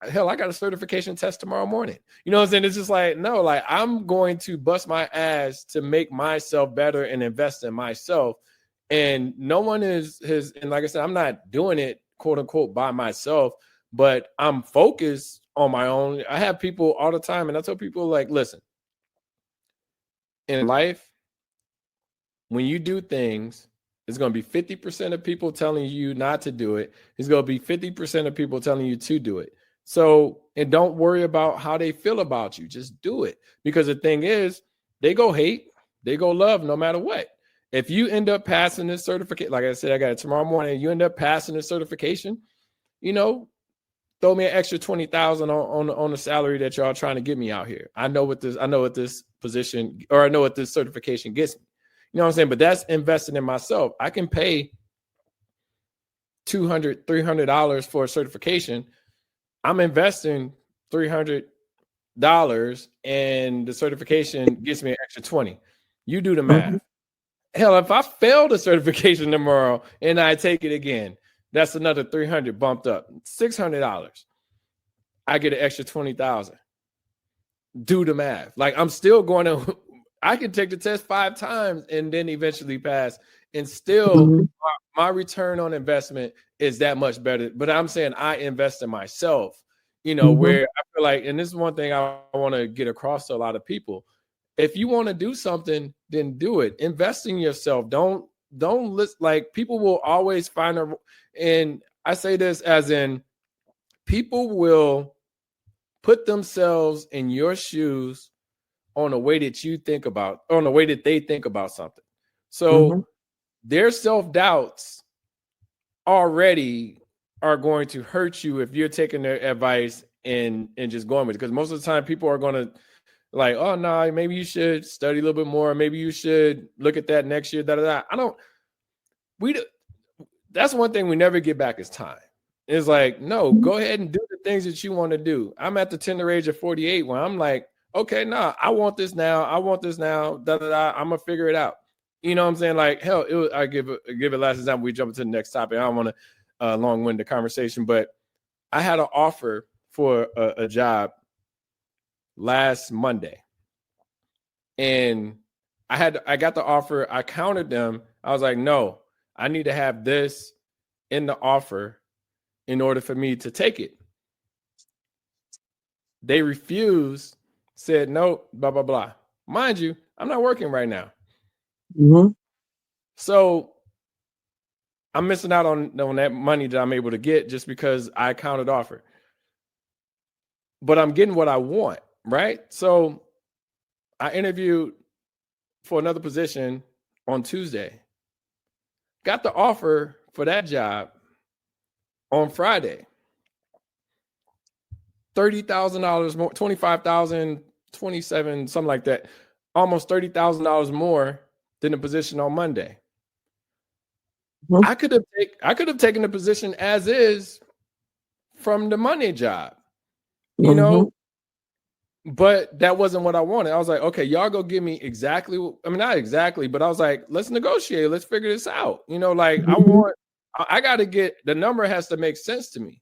hell, I got a certification test tomorrow morning. You know what I'm saying? It's just like, no, like I'm going to bust my ass to make myself better and invest in myself. And no one and like I said, I'm not doing it, quote unquote, by myself, but I'm focused on my own. I have people all the time, and I tell people, like, listen, in life, when you do things, it's going to be 50% of people telling you not to do it. It's going to be 50% of people telling you to do it. So, and don't worry about how they feel about you. Just do it. Because the thing is, they go hate, they go love, no matter what. If you end up passing this certification, like I said, I got it tomorrow morning, you end up passing this certification, you know, throw me an extra 20,000 on the salary that y'all trying to get me out here. I know what this position, or I know what this certification gets me. You know what I'm saying? But that's investing in myself. I can pay $200, $300 for a certification. I'm investing $300 and the certification gets me an extra 20. You do the math. Hell, if I fail the certification tomorrow and I take it again, that's another 300 bumped up, $600. I get an extra 20,000. Do the math. Like I'm still going to, I can take the test 5 times and then eventually pass, and still my return on investment is that much better. But I'm saying I invest in myself, you know, where I feel like, and this is one thing I want to get across to a lot of people. If you want to do something, then do it. Invest in yourself. Don't list, like people will always find and I say this as in, people will put themselves in your shoes on a way that you think about, on the way that they think about something. So their self-doubts already are going to hurt you if you're taking their advice and just going with it. Because most of the time people are going to like, oh no, maybe you should study a little bit more. Maybe you should look at that next year. That's one thing we never get back is time. It's like, no, go ahead and do the things that you want to do. I'm at the tender age of 48 where I'm like, okay, nah, I want this now. I'm gonna figure it out. You know what I'm saying? Like, hell, I give it last example. We jump into the next topic. I don't want to long-wind the conversation, but I had an offer for a job last Monday, and I got the offer. I countered them. I was like, no, I need to have this in the offer in order for me to take it. They refused, said no, blah, blah, blah. Mind you, I'm not working right now. Mm-hmm. So I'm missing out on that money that I'm able to get just because I countered offer. But I'm getting what I want, right? So I interviewed for another position on Tuesday. Got the offer for that job on Friday. $30,000 more, $25,000, $27,000, something like that. Almost $30,000 more than the position on Monday. Mm-hmm. I could have taken the position as is from the Monday job, you know, but that wasn't what I wanted. I was like, okay, y'all go give me exactly. I mean, not exactly, but I was like, let's negotiate. Let's figure this out. You know, like I got to get, the number has to make sense to me,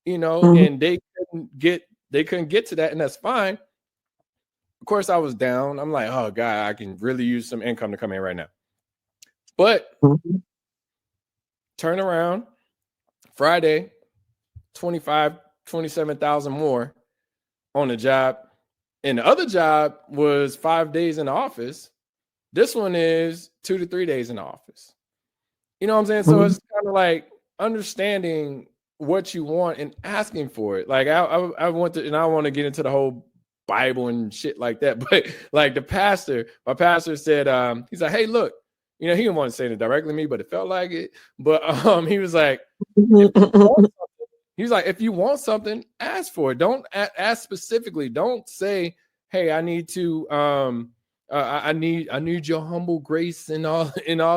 you know, and they couldn't get to that, and that's fine. Of course, I was down. I'm like, oh God, I can really use some income to come in right now. But turn around Friday, 27,000 more on the job. And the other job was 5 days in the office. This one is 2 to 3 days in the office. You know what I'm saying? So it's kind of like understanding what you want and asking for it. Like I want to, and I want to get into the whole Bible and shit like that. But like my pastor said, he's like, hey, look, you know, he didn't want to say it directly to me, but it felt like it. But he was like, if you want something, ask for it. Don't ask specifically. Don't say, hey, I need to, I need your humble grace and all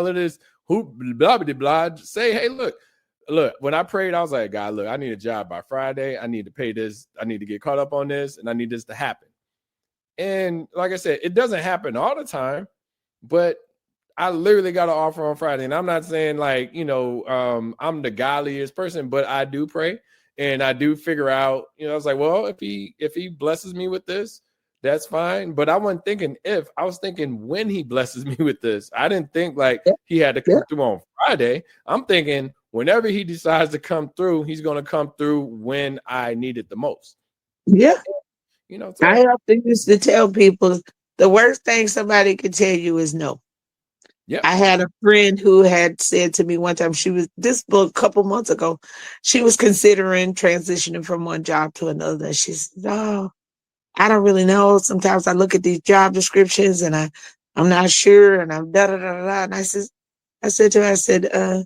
of this. Blah, blah, blah. Say, hey, look, when I prayed, I was like, God, look, I need a job by Friday. I need to pay this. I need to get caught up on this, and I need this to happen. And like I said, it doesn't happen all the time, but I literally got an offer on Friday. And I'm not saying like, you know, I'm the godliest person, but I do pray and I do figure out, you know, I was like, well, if he blesses me with this, that's fine. But I wasn't thinking I was thinking when he blesses me with this. I didn't think like he had to come through on Friday. I'm thinking whenever he decides to come through, he's going to come through when I need it the most. Yeah. You know, so I often used to tell people the worst thing somebody can tell you is no. Yep. I had a friend who had said to me one time, this book a couple months ago, she was considering transitioning from one job to another. And she said, oh, I don't really know. Sometimes I look at these job descriptions and I'm not sure. And I'm da-da-da-da. And I said to her,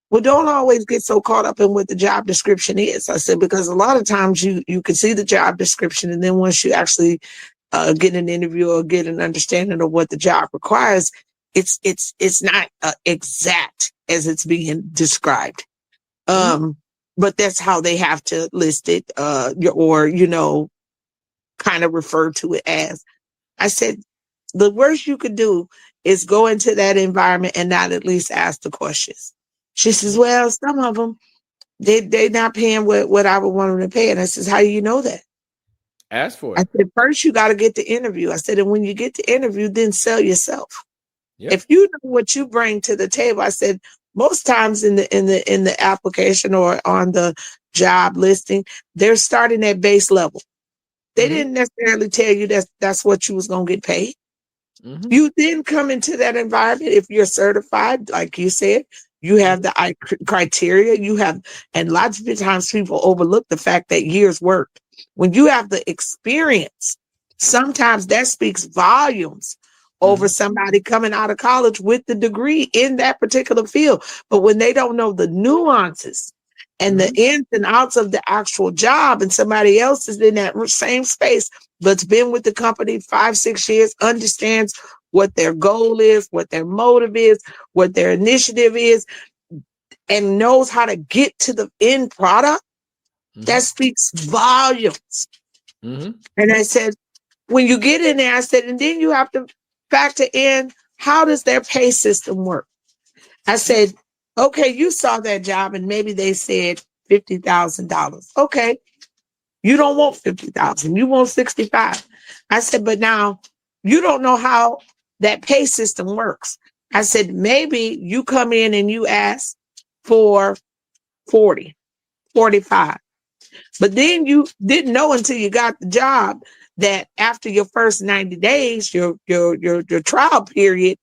well, don't always get so caught up in what the job description is. I said, because a lot of times you can see the job description. And then once you actually get an interview or get an understanding of what the job requires, it's not exact as it's being described. But that's how they have to list it, or, you know, kind of refer to it as. I said, the worst you could do is go into that environment and not at least ask the questions. She says, well, some of them, they're not paying what I would want them to pay. And I says, how do you know that? Ask for it. I said, first you got to get the interview. I said, and when you get the interview, then sell yourself. Yep. If you know what you bring to the table, I said, most times in the application or on the job listing, they're starting at base level. They didn't necessarily tell you that's what you was going to get paid. You then come into that environment. If you're certified, like you said, you have the criteria you have. And lots of times people overlook the fact that years worked. When you have the experience, sometimes that speaks volumes over somebody coming out of college with the degree in that particular field. But when they don't know the nuances and the ins and outs of the actual job, and somebody else is in that same space, but's been with the company 5-6 years, understands what their goal is, what their motive is, what their initiative is, and knows how to get to the end product, that speaks volumes. And I said, when you get in there, I said, and then you have to factor in, how does their pay system work? I said, okay, you saw that job and maybe they said $50,000. Okay, you don't want 50,000, you want 65. I said, but now you don't know how that pay system works. I said, maybe you come in and you ask for 40, 45. But then you didn't know until you got the job that after your first 90 days, your trial period,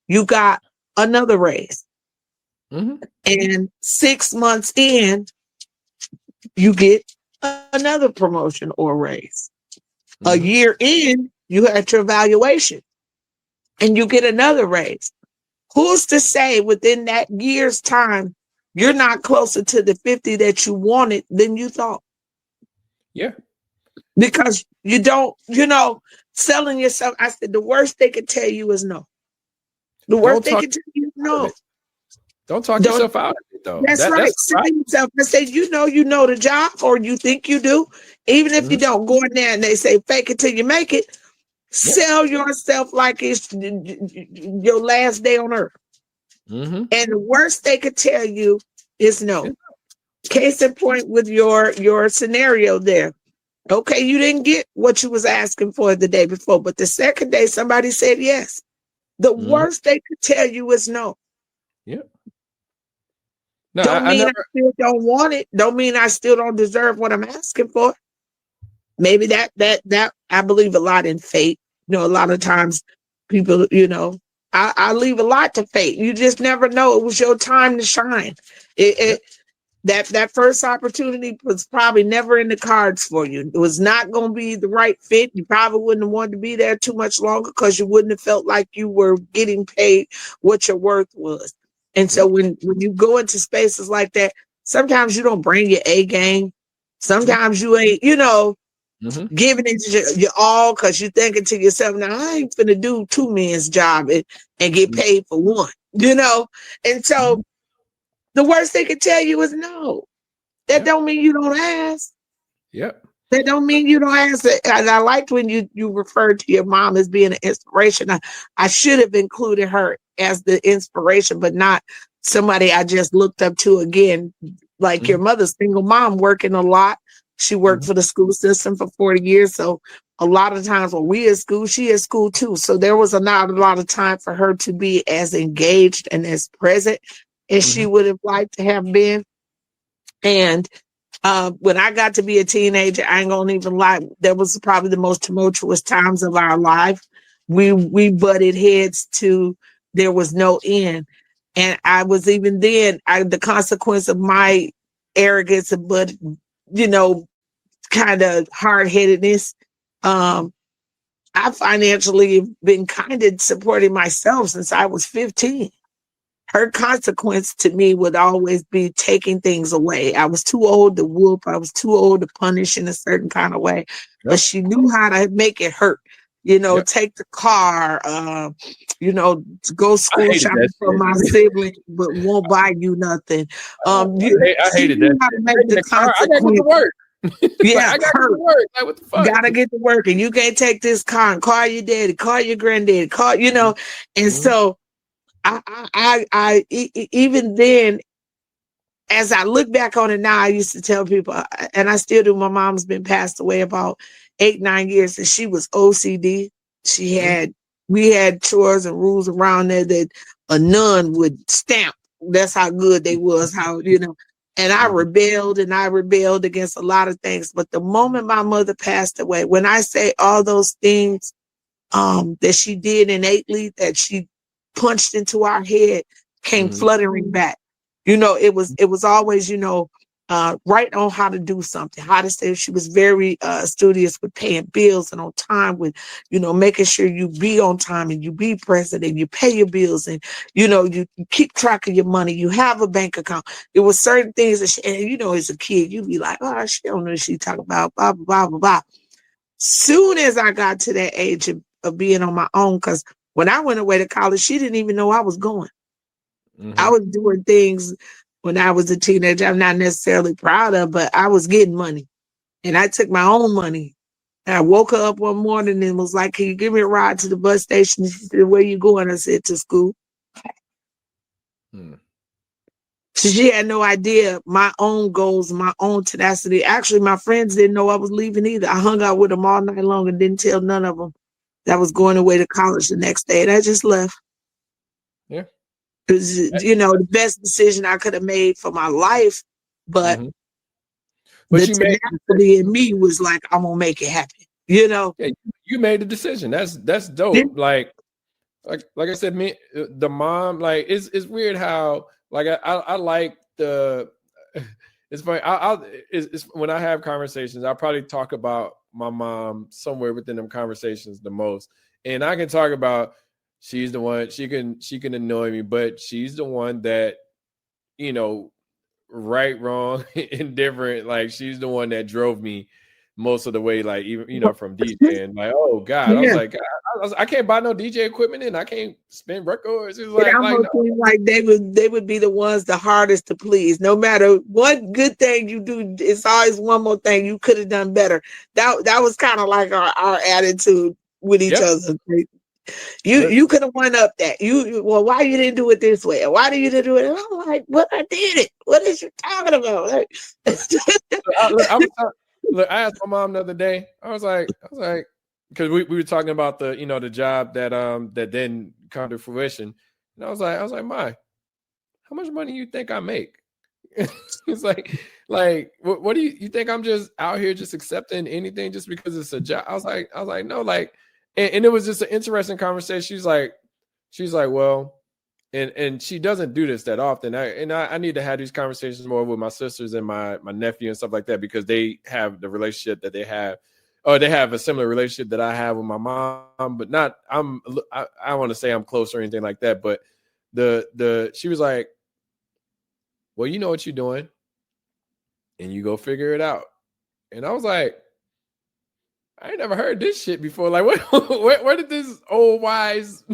you got another raise. And 6 months in, you get another promotion or raise. A year in, you had your evaluation and you get another raise. Who's to say within that year's time, you're not closer to the 50 that you wanted than you thought? Yeah. Because you don't, selling yourself. I said, the worst they could tell you is no. The worst they could tell you is no. Don't talk yourself out of it, though. That's right. Sell yourself. I say, you know the job, or you think you do. Even if you don't, go in there and they say, fake it till you make it. Sell yourself like it's your last day on earth. And the worst they could tell you is no. Case in point with your scenario there. Okay, you didn't get what you was asking for the day before, but the second day somebody said yes. The worst they could tell you is no. Yeah. No, don't mean I still don't want it. Don't mean I still don't deserve what I'm asking for. Maybe that I believe a lot in fate. A lot of times people, I leave a lot to fate. You just never know. It was your time to shine. That first opportunity was probably never in the cards for you. It was not going to be the right fit. You probably wouldn't have wanted to be there too much longer because you wouldn't have felt like you were getting paid what your worth was. And so when you go into spaces like that, sometimes you don't bring your A game. Sometimes you ain't, giving it your all because you're thinking to yourself, now I ain't finna do 2 men's job and get paid for one, And so the worst they could tell you is no. That don't mean you don't ask. Yep. That don't mean you don't ask. And I liked when you referred to your mom as being an inspiration. I should have included her as the inspiration, but not somebody I just looked up to again. Like your mother's single mom, working a lot. She worked for the school system for 40 years. So a lot of times when we at school, she at school too. So there was not a lot of time for her to be as engaged and as present as she would have liked to have been. And when I got to be a teenager, I ain't gonna even lie, that was probably the most tumultuous times of our life. We butted heads to there was no end. And I was even then, the consequence of my arrogance, but kind of hard-headedness. I financially have been kind of supporting myself since I was 15. Her consequence to me would always be taking things away. I was too old to whoop. I was too old to punish in a certain kind of way. But she knew how to make it hurt. Take the car, to go school shopping for my sibling, but won't buy you nothing. I hated that. How to make the consequence. I gotta get to work. Yeah, I gotta get to work. Like, what the fuck? Gotta get to work, and you can't take this car and call your daddy, call your granddaddy, and so I even then, as I look back on it now, I used to tell people, and I still do. My mom's been passed away about 8-9 years, and she was OCD. We had chores and rules around there that a nun would stamp. That's how good they was. And I rebelled against a lot of things. But the moment my mother passed away, when I say all those things that she did innately, that she punched into our head, came fluttering back. It was always, right on how to do something, how to stay. She was very studious with paying bills and on time with, making sure you be on time and you be present and you pay your bills and, you keep track of your money. You have a bank account. There were certain things that and as a kid, you'd be like, oh, she don't know what she talking about, blah, blah, blah, blah, blah. Soon as I got to that age of being on my own, because when I went away to college, she didn't even know I was going. I was doing things when I was a teenager I'm not necessarily proud of, but I was getting money. And I took my own money. And I woke her up one morning and was like, can you give me a ride to the bus station? She said, where you going? I said, to school. So she had no idea my own goals, my own tenacity. Actually, my friends didn't know I was leaving either. I hung out with them all night long and didn't tell none of them that I was going away to college the next day. And I just left. Yeah. It was, the best decision I could have made for my life. But the tenacity in me was like, I'm going to make it happen. Yeah, you made the decision. That's dope. Yeah. Like I said, the mom, like, it's weird how, like, I like the, it's funny. It's when I have conversations, I'll probably talk about my mom somewhere within them conversations the most. And I can talk about, she's the one, she can annoy me, but she's the one that, right, wrong, indifferent. Like, she's the one that drove me most of the way, like, even, from DJing. Like, oh God, I was like, I can't buy no DJ equipment and I can't spin records. It's like, like they would be the ones the hardest to please. No matter what good thing you do, it's always one more thing you could have done better. That was kind of like our attitude with each other. You could have went up that. Well, why you didn't do it this way? Why did you didn't do it? And I'm like, but I did it. What is you talking about? Look, I asked my mom the other day. I was like, because we were talking about the the job that didn't come to fruition, and I was like, Ma, how much money you think I make? It's like, what do you think? I'm just out here just accepting anything just because it's a job? I was like, no, like, and it was just an interesting conversation. She's like, well. And she doesn't do this that often. I need to have these conversations more with my sisters and my nephew and stuff like that, because they have the relationship that they have, or they have a similar relationship that I have with my mom, but not, I want to say I'm close or anything like that. But she was like, well, you know what you're doing and you go figure it out. And I was like, I ain't never heard this shit before. Like, where did this old wise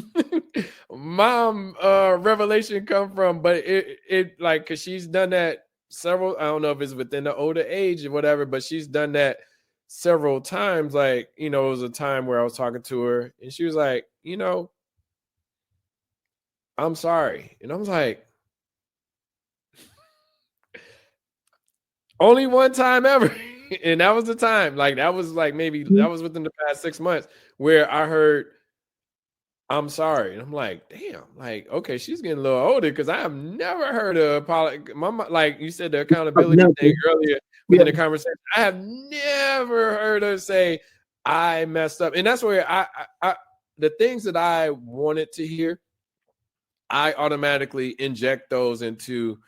mom revelation come from? But it like, cause she's done that several, I don't know if it's within the older age or whatever, but she's done that several times. Like, it was a time where I was talking to her and she was like, I'm sorry. And I was like, only one time ever. And that was the time, like, that was like, maybe that was within the past 6 months where I heard, I'm sorry. And I'm like, damn, like, okay, she's getting a little older, because I have never heard of Mama, like you said, the accountability thing earlier within the conversation. I have never heard her say, I messed up. And that's where I the things that I wanted to hear, I automatically inject those into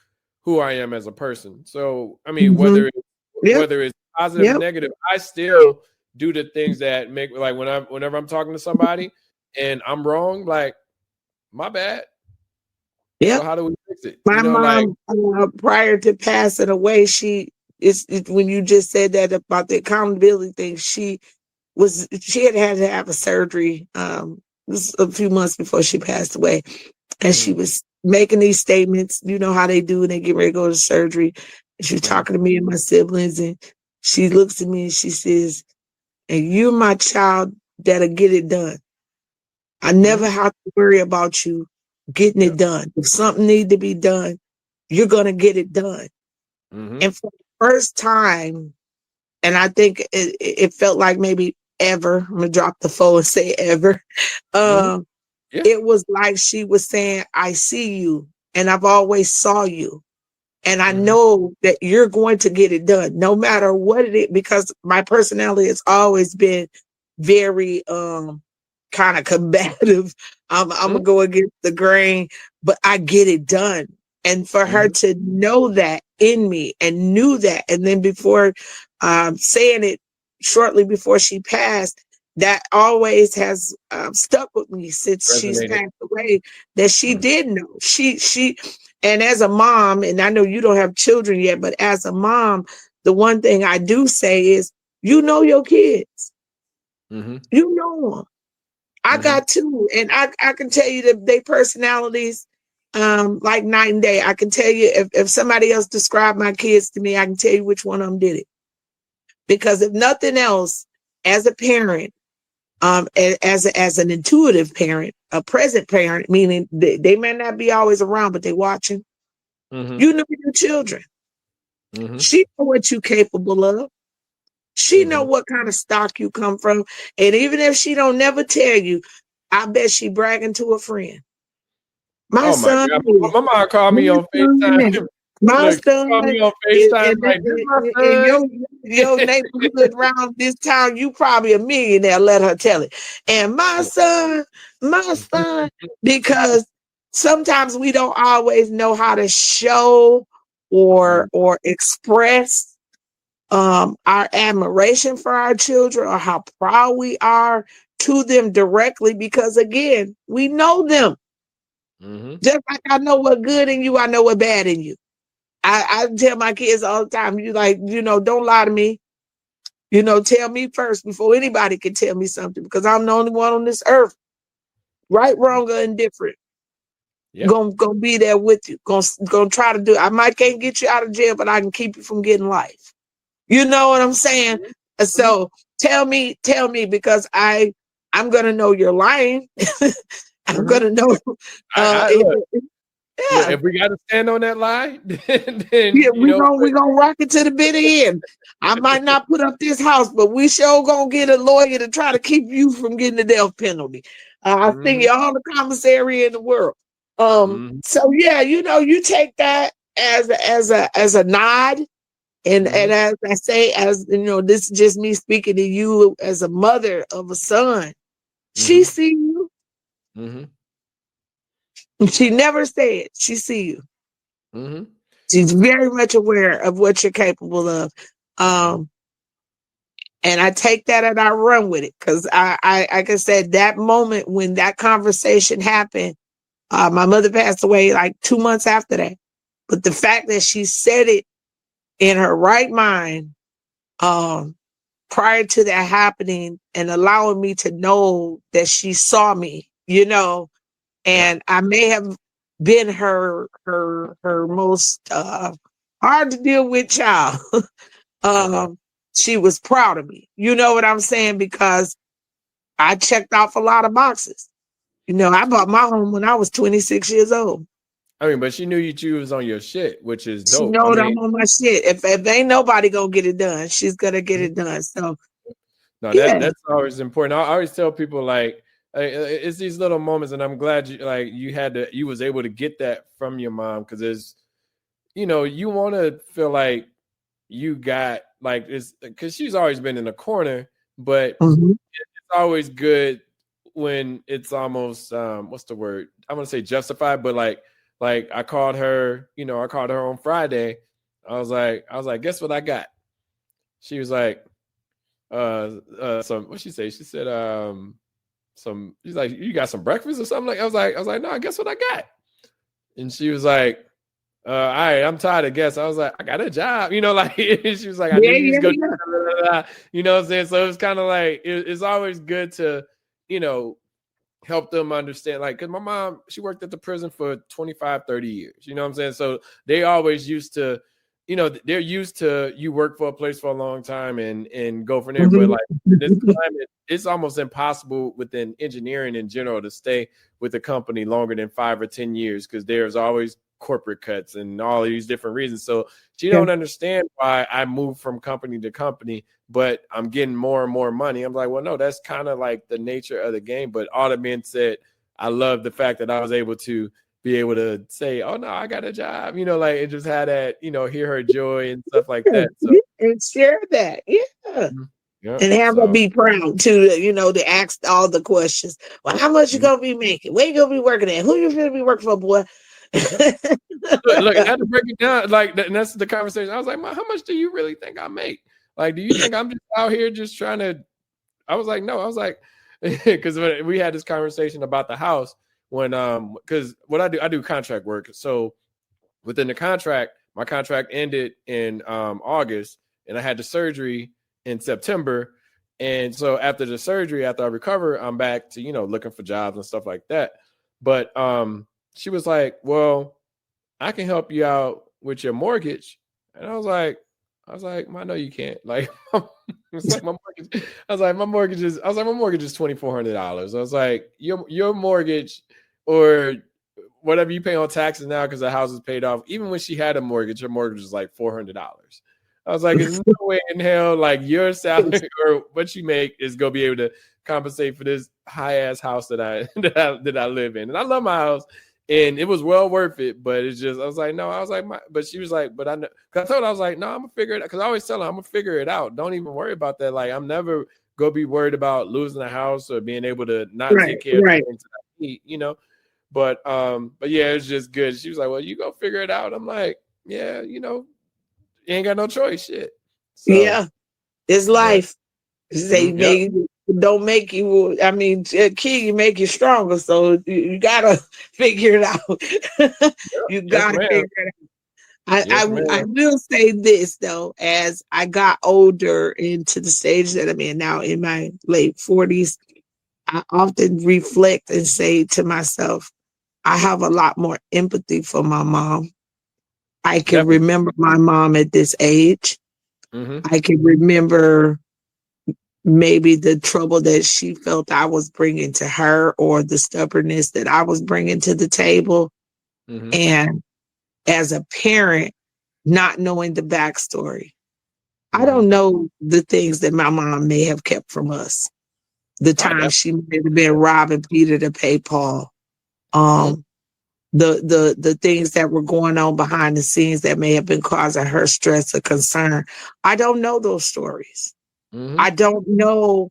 who I am as a person. So, I mean, whether it's positive or negative, I still do the things that make, like, whenever I'm talking to somebody and I'm wrong, like, my bad. Yeah. So how do we fix it? My mom, prior to passing away, when you just said that about the accountability thing, she had to have a surgery this a few months before she passed away. And she was making these statements, you know how they do when they get ready to go to surgery. And she was talking to me and my siblings, and she looks at me and she says, and you're my child that'll get it done. I never have to worry about you getting it done. If something needs to be done, you're going to get it done. And for the first time, and I think it felt like maybe ever, I'm going to drop the phone and say ever, it was like she was saying, I see you and I've always saw you. And I know that you're going to get it done no matter what it is, because my personality has always been very kind of combative. I'm going to go against the grain, but I get it done. And for her to know that in me and knew that. And then before saying it shortly before she passed, that always has stuck with me since she's passed away, that she did know. And as a mom, and I know you don't have children yet, but as a mom, the one thing I do say is, you know your kids. You know them. I got two, and I can tell you that they personalities like night and day. I can tell you if somebody else described my kids to me, I can tell you which one of them did it. Because if nothing else, as a parent, as an intuitive parent, a present parent, meaning they may not be always around, but they watching. You know your children. She know what you're capable of. She know what kind of stock you come from. And even if she don't never tell you, I bet she bragging to a friend. My son, my mom called me on FaceTime. My Look, son, called me on FaceTime. in your neighborhood around this town, you probably a millionaire. Let her tell it. And my son, because sometimes we don't always know how to show or express our admiration for our children or how proud we are to them directly, because again, we know them. Just like I know what good in you, I know what bad in you. I tell my kids all the time, don't lie to me. Tell me first before anybody can tell me something, because I'm the only one on this earth, right, wrong, or indifferent. Gonna be there with you. Gonna try to do. I might can't get you out of jail, but I can keep you from getting life. You know what I'm saying? So tell me, because I'm gonna know you're lying. I'm gonna know. If we got to stand on that lie, then we're gonna rock it to the bitter end. I might not put up this house, but we sure gonna get a lawyer to try to keep you from getting the death penalty. I think all the commissary in the world. So yeah, you take that as a nod. And as I say, this is just me speaking to you as a mother of a son. She see you. She never said she see you. She's very much aware of what you're capable of. And I take that and I run with it, because I like I said, that moment when that conversation happened, my mother passed away like 2 months after that. But the fact that she said it in her right mind, prior to that happening, and allowing me to know that she saw me, and I may have been her most hard to deal with child. She was proud of me. You know what I'm saying? Because I checked off a lot of boxes. I bought my home when I was 26 years old. I mean, but she knew you was on your shit, which is dope. She know that I'm on my shit. If ain't nobody gonna get it done, she's gonna get it done. So no, that's always important. I always tell people, like, it's these little moments, and I'm glad you was able to get that from your mom, because there's, you want to feel like you got, like, it's because she's always been in the corner, but it's always good when it's almost what's the word? I'm gonna say justified, but like I called her on Friday. I was like, guess what I got? She was like, what'd she say? She said, she's like, you got some breakfast or something? I was like, no, guess what I got? And she was like, all right, I'm tired of guess. I was like, I got a job, she was like, I knew you was going to, you know what I'm saying? So it's kind of like, it's always good to, help them understand, like, because my mom, she worked at the prison for 25, 30 years, you know what I'm saying? So they always used to, they're used to you work for a place for a long time and go from there. But like this climate, it's almost impossible within engineering in general to stay with a company longer than 5 or 10 years, because there's always corporate cuts and all these different reasons. So she don't understand why I move from company to company, but I'm getting more and more money. I'm like, well, no, that's kind of like the nature of the game. But all that being said, I love the fact that I was able to be able to say, oh no, I got a job, and just had that, hear her joy and stuff like that. So and share that. Yeah. And have her be proud too, to ask all the questions. Well, how much you gonna be making? Where you gonna be working at? Who you gonna be working for, boy? Look, I had to break it down. Like, and that's the conversation. I was like, "Ma, how much do you really think I make? Like, do you think I'm just out here just trying to?" I was like, "No." I was like, because we had this conversation about the house when, because what I do contract work. So within the contract, my contract ended in August, and I had the surgery in September. And so after the surgery, after I recover, I'm back to looking for jobs and stuff like that. But she was like, "Well, I can help you out with your mortgage." And I was like, "I know you can't." Like, it's like my mortgage. I was like, my mortgage is $2,400. I was like, your mortgage or whatever you pay on taxes now because the house is paid off. Even when she had a mortgage, her mortgage was like $400. I was like, there's no way in hell like your salary or what you make is gonna be able to compensate for this high ass house that I live in. And I love my house. And it was well worth it, but it's just, I was like, no, I was like, but she was like, but I know, because I told her, I was like, no, I'm gonna figure it out. Because I always tell her, I'm gonna figure it out. Don't even worry about that. Like, I'm never gonna be worried about losing a house or being able to not take care of things that I need, But yeah, it's just good. She was like, well, you go figure it out. I'm like, yeah, you ain't got no choice, shit. So, yeah, it's life. Say yep. don't make you. I mean, key make you stronger. So you gotta figure it out. You Yes, gotta ma'am. figure it out. Yes, I ma'am. will say this though, as I got older into the stage that I'm in now, in my late 40s, I often reflect and say to myself, I have a lot more empathy for my mom. I can Definitely. remember my mom at this age. I can remember maybe the trouble that she felt I was bringing to her or the stubbornness that I was bringing to the table. And as a parent, not knowing the backstory, I don't know the things that my mom may have kept from us. The time she may have been robbing Peter to pay Paul. The things that were going on behind the scenes that may have been causing her stress or concern. I don't know those stories. I don't know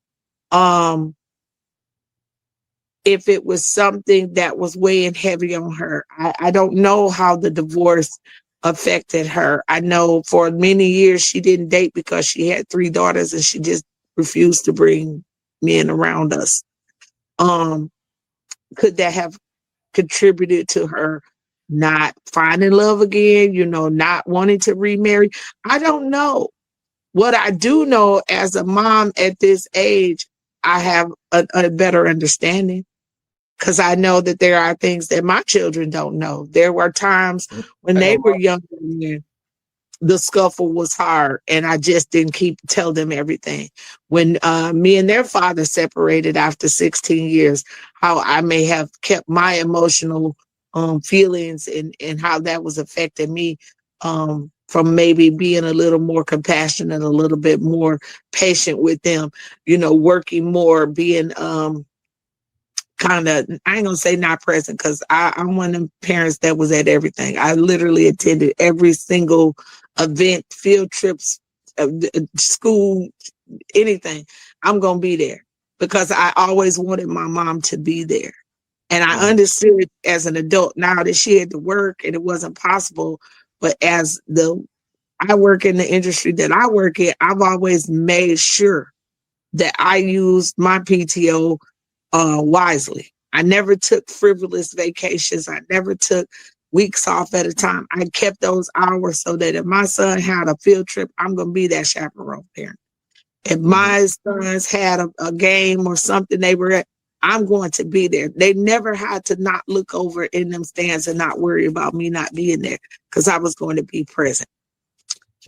if it was something that was weighing heavy on her. I don't know how the divorce affected her. I know for many years she didn't date because she had 3 daughters and she just refused to bring men around us. Could that have contributed to her not finding love again, not wanting to remarry? I don't know. What I do know as a mom at this age, I have a better understanding because I know that there are things that my children don't know. There were times when they were younger and the scuffle was hard and I just didn't tell them everything. When me and their father separated after 16 years, how I may have kept my emotional feelings and how that was affecting me from maybe being a little more compassionate, a little bit more patient with them, working more, being kind of, I ain't gonna say not present because I'm one of them parents that was at everything. I literally attended every single event, field trips, school, anything. I'm gonna be there because I always wanted my mom to be there. And I understood as an adult now that she had to work and it wasn't possible. But I work in the industry that I work in, I've always made sure that I used my PTO wisely. I never took frivolous vacations. I never took weeks off at a time. I kept those hours so that if my son had a field trip, I'm going to be that chaperone parent. If my sons had a game or something they were at, I'm going to be there. They never had to not look over in them stands and not worry about me not being there because I was going to be present.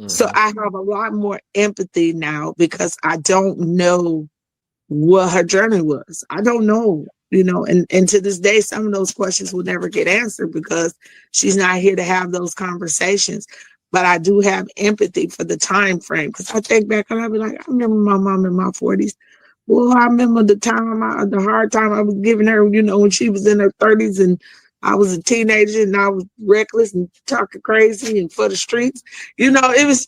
So I have a lot more empathy now because I don't know what her journey was. I don't know, and to this day, some of those questions will never get answered because she's not here to have those conversations. But I do have empathy for the time frame because I think back and I'll be like, I remember my mom in my 40s. Well, I remember the hard time I was giving her, when she was in her 30s and I was a teenager and I was reckless and talking crazy and for the streets. It was,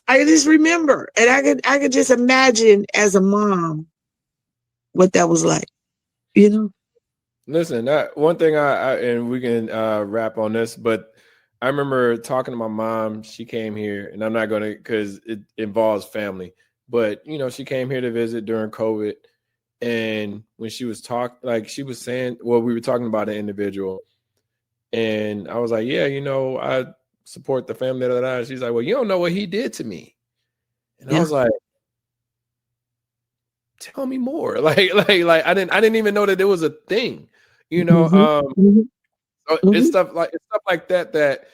I just remember, and I could just imagine as a mom what that was like, Listen, one thing and we can wrap on this, but I remember talking to my mom. She came here, and I'm not going to because it involves family. But she came here to visit during COVID, and when she was she was saying, well, we were talking about an individual, and I was like, yeah, I support the family. She's like, well, you don't know what he did to me, and I was like, tell me more. Like I didn't even know that there was a thing, it's stuff like that,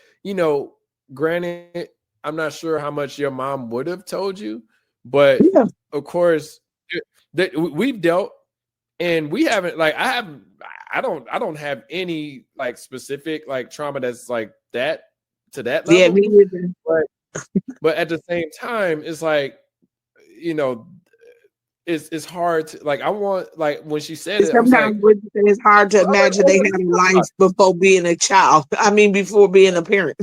granted, I'm not sure how much your mom would have told you, but of course that we've dealt, and we haven't, I don't have any like specific like trauma that's like that to that level. Yeah, me neither. But at the same time, it's like, it's hard to, like, I want, like, when she said it, I was like, it's hard to imagine they had a life before being a child. I mean, before being a parent.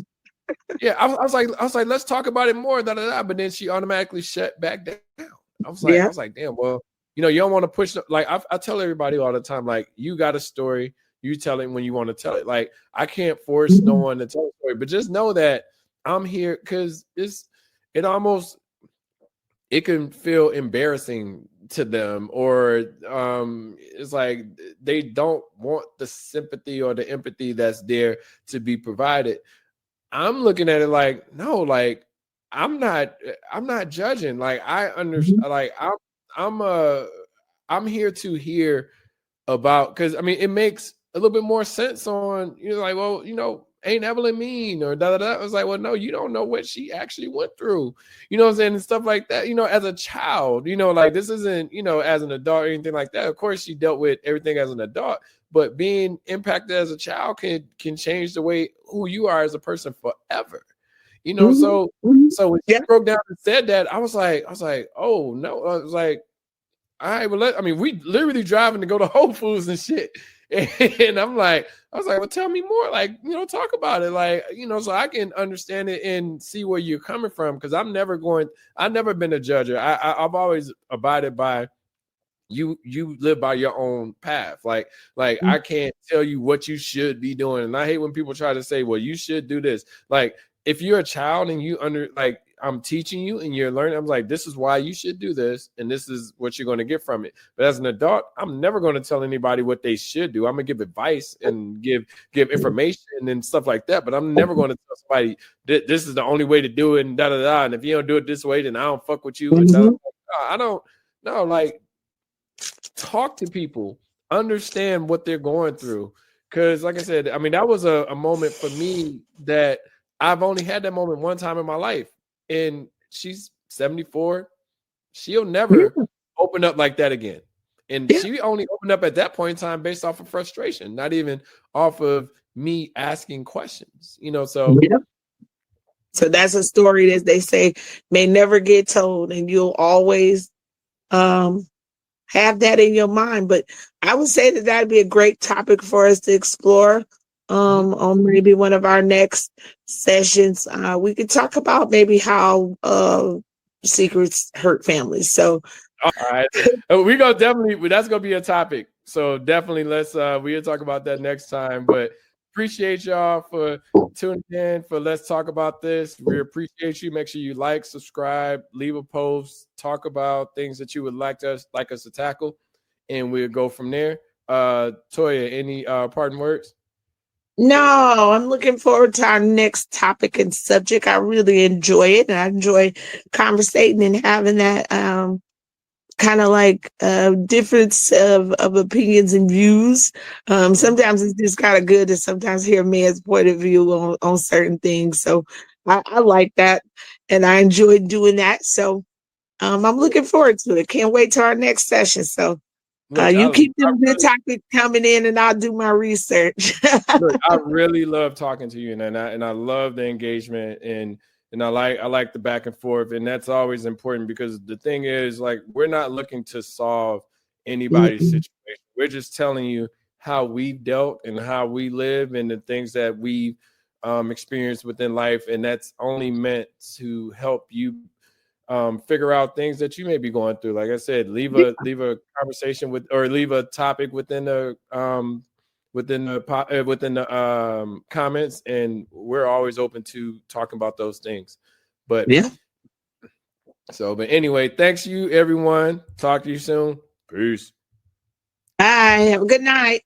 Yeah, I was like, let's talk about it more. But then she automatically shut back down. I was like, damn. Well, you don't want to push. Like I tell everybody all the time, like, you got a story, you tell it when you want to tell it. Like, I can't force no one to tell a story, but just know that I'm here because it can feel embarrassing to them, or it's like they don't want the sympathy or the empathy that's there to be provided. I'm looking at it like, no, like, I'm not judging. Like, I understand. Like, I'm here to hear about, because I mean, it makes a little bit more sense on, like, well, ain't Evelyn mean or da da da. I was like, well, no, you don't know what she actually went through, what I'm saying, and stuff like that. As a child, like, this isn't, as an adult or anything like that. Of course, she dealt with everything as an adult, but being impacted as a child can change the way who you are as a person forever. So when she broke down and said that, I was like, oh no, I was like, all right, well, we literally driving to go to Whole Foods and shit. And I was like, well, tell me more. Like, talk about it. Like, so I can understand it and see where you're coming from. Cause I've never been a judger. I've always abided by, you live by your own path. Like I can't tell you what you should be doing. And I hate when people try to say, well, you should do this. Like, if you're a child and I'm teaching you and you're learning, I'm like, this is why you should do this, and this is what you're going to get from it. But as an adult, I'm never going to tell anybody what they should do. I'm going to give advice and give information and stuff like that. But I'm never going to tell somebody this is the only way to do it and da da da. And if you don't do it this way, then I don't fuck with you. And I don't know. Like, talk to people, understand what they're going through. Because, like I said, that was a moment for me that I've only had that moment one time in my life. And she's 74. She'll never open up like that again. And she only opened up at that point in time based off of frustration, not even off of me asking questions, so. So that's a story that they say may never get told, and you'll always have that in your mind. But I would say that that'd be a great topic for us to explore on maybe one of our next sessions. We could talk about maybe how secrets hurt families. So all right, we go definitely, that's gonna be a topic. So definitely let's we'll talk about that next time. But appreciate y'all for tuning in for Let's Talk About This. We appreciate you. Make sure you like, subscribe, leave a post, talk about things that you would like us to tackle, and we'll go from there. Toya, any parting words? No, I'm looking forward to our next topic and subject. I really enjoy it, and I enjoy conversating and having that kind of like difference of opinions and views. Sometimes it's just kind of good to sometimes hear a man's point of view on certain things. So I like that, and I enjoy doing that. So I'm looking forward to it. Can't wait till our next session. So you keep them good topics coming in, and I'll do my research. Look, I really love talking to you, and I love the engagement, and I like the back and forth, and that's always important, because the thing is, like, we're not looking to solve anybody's situation. We're just telling you how we've dealt and how we live and the things that we've experienced within life, and that's only meant to help you figure out things that you may be going through. Like I said, leave a conversation with, or leave a topic within the within the comments, and we're always open to talking about those things. But but anyway, thanks you everyone. Talk to you soon. Peace. Bye. Have a good night.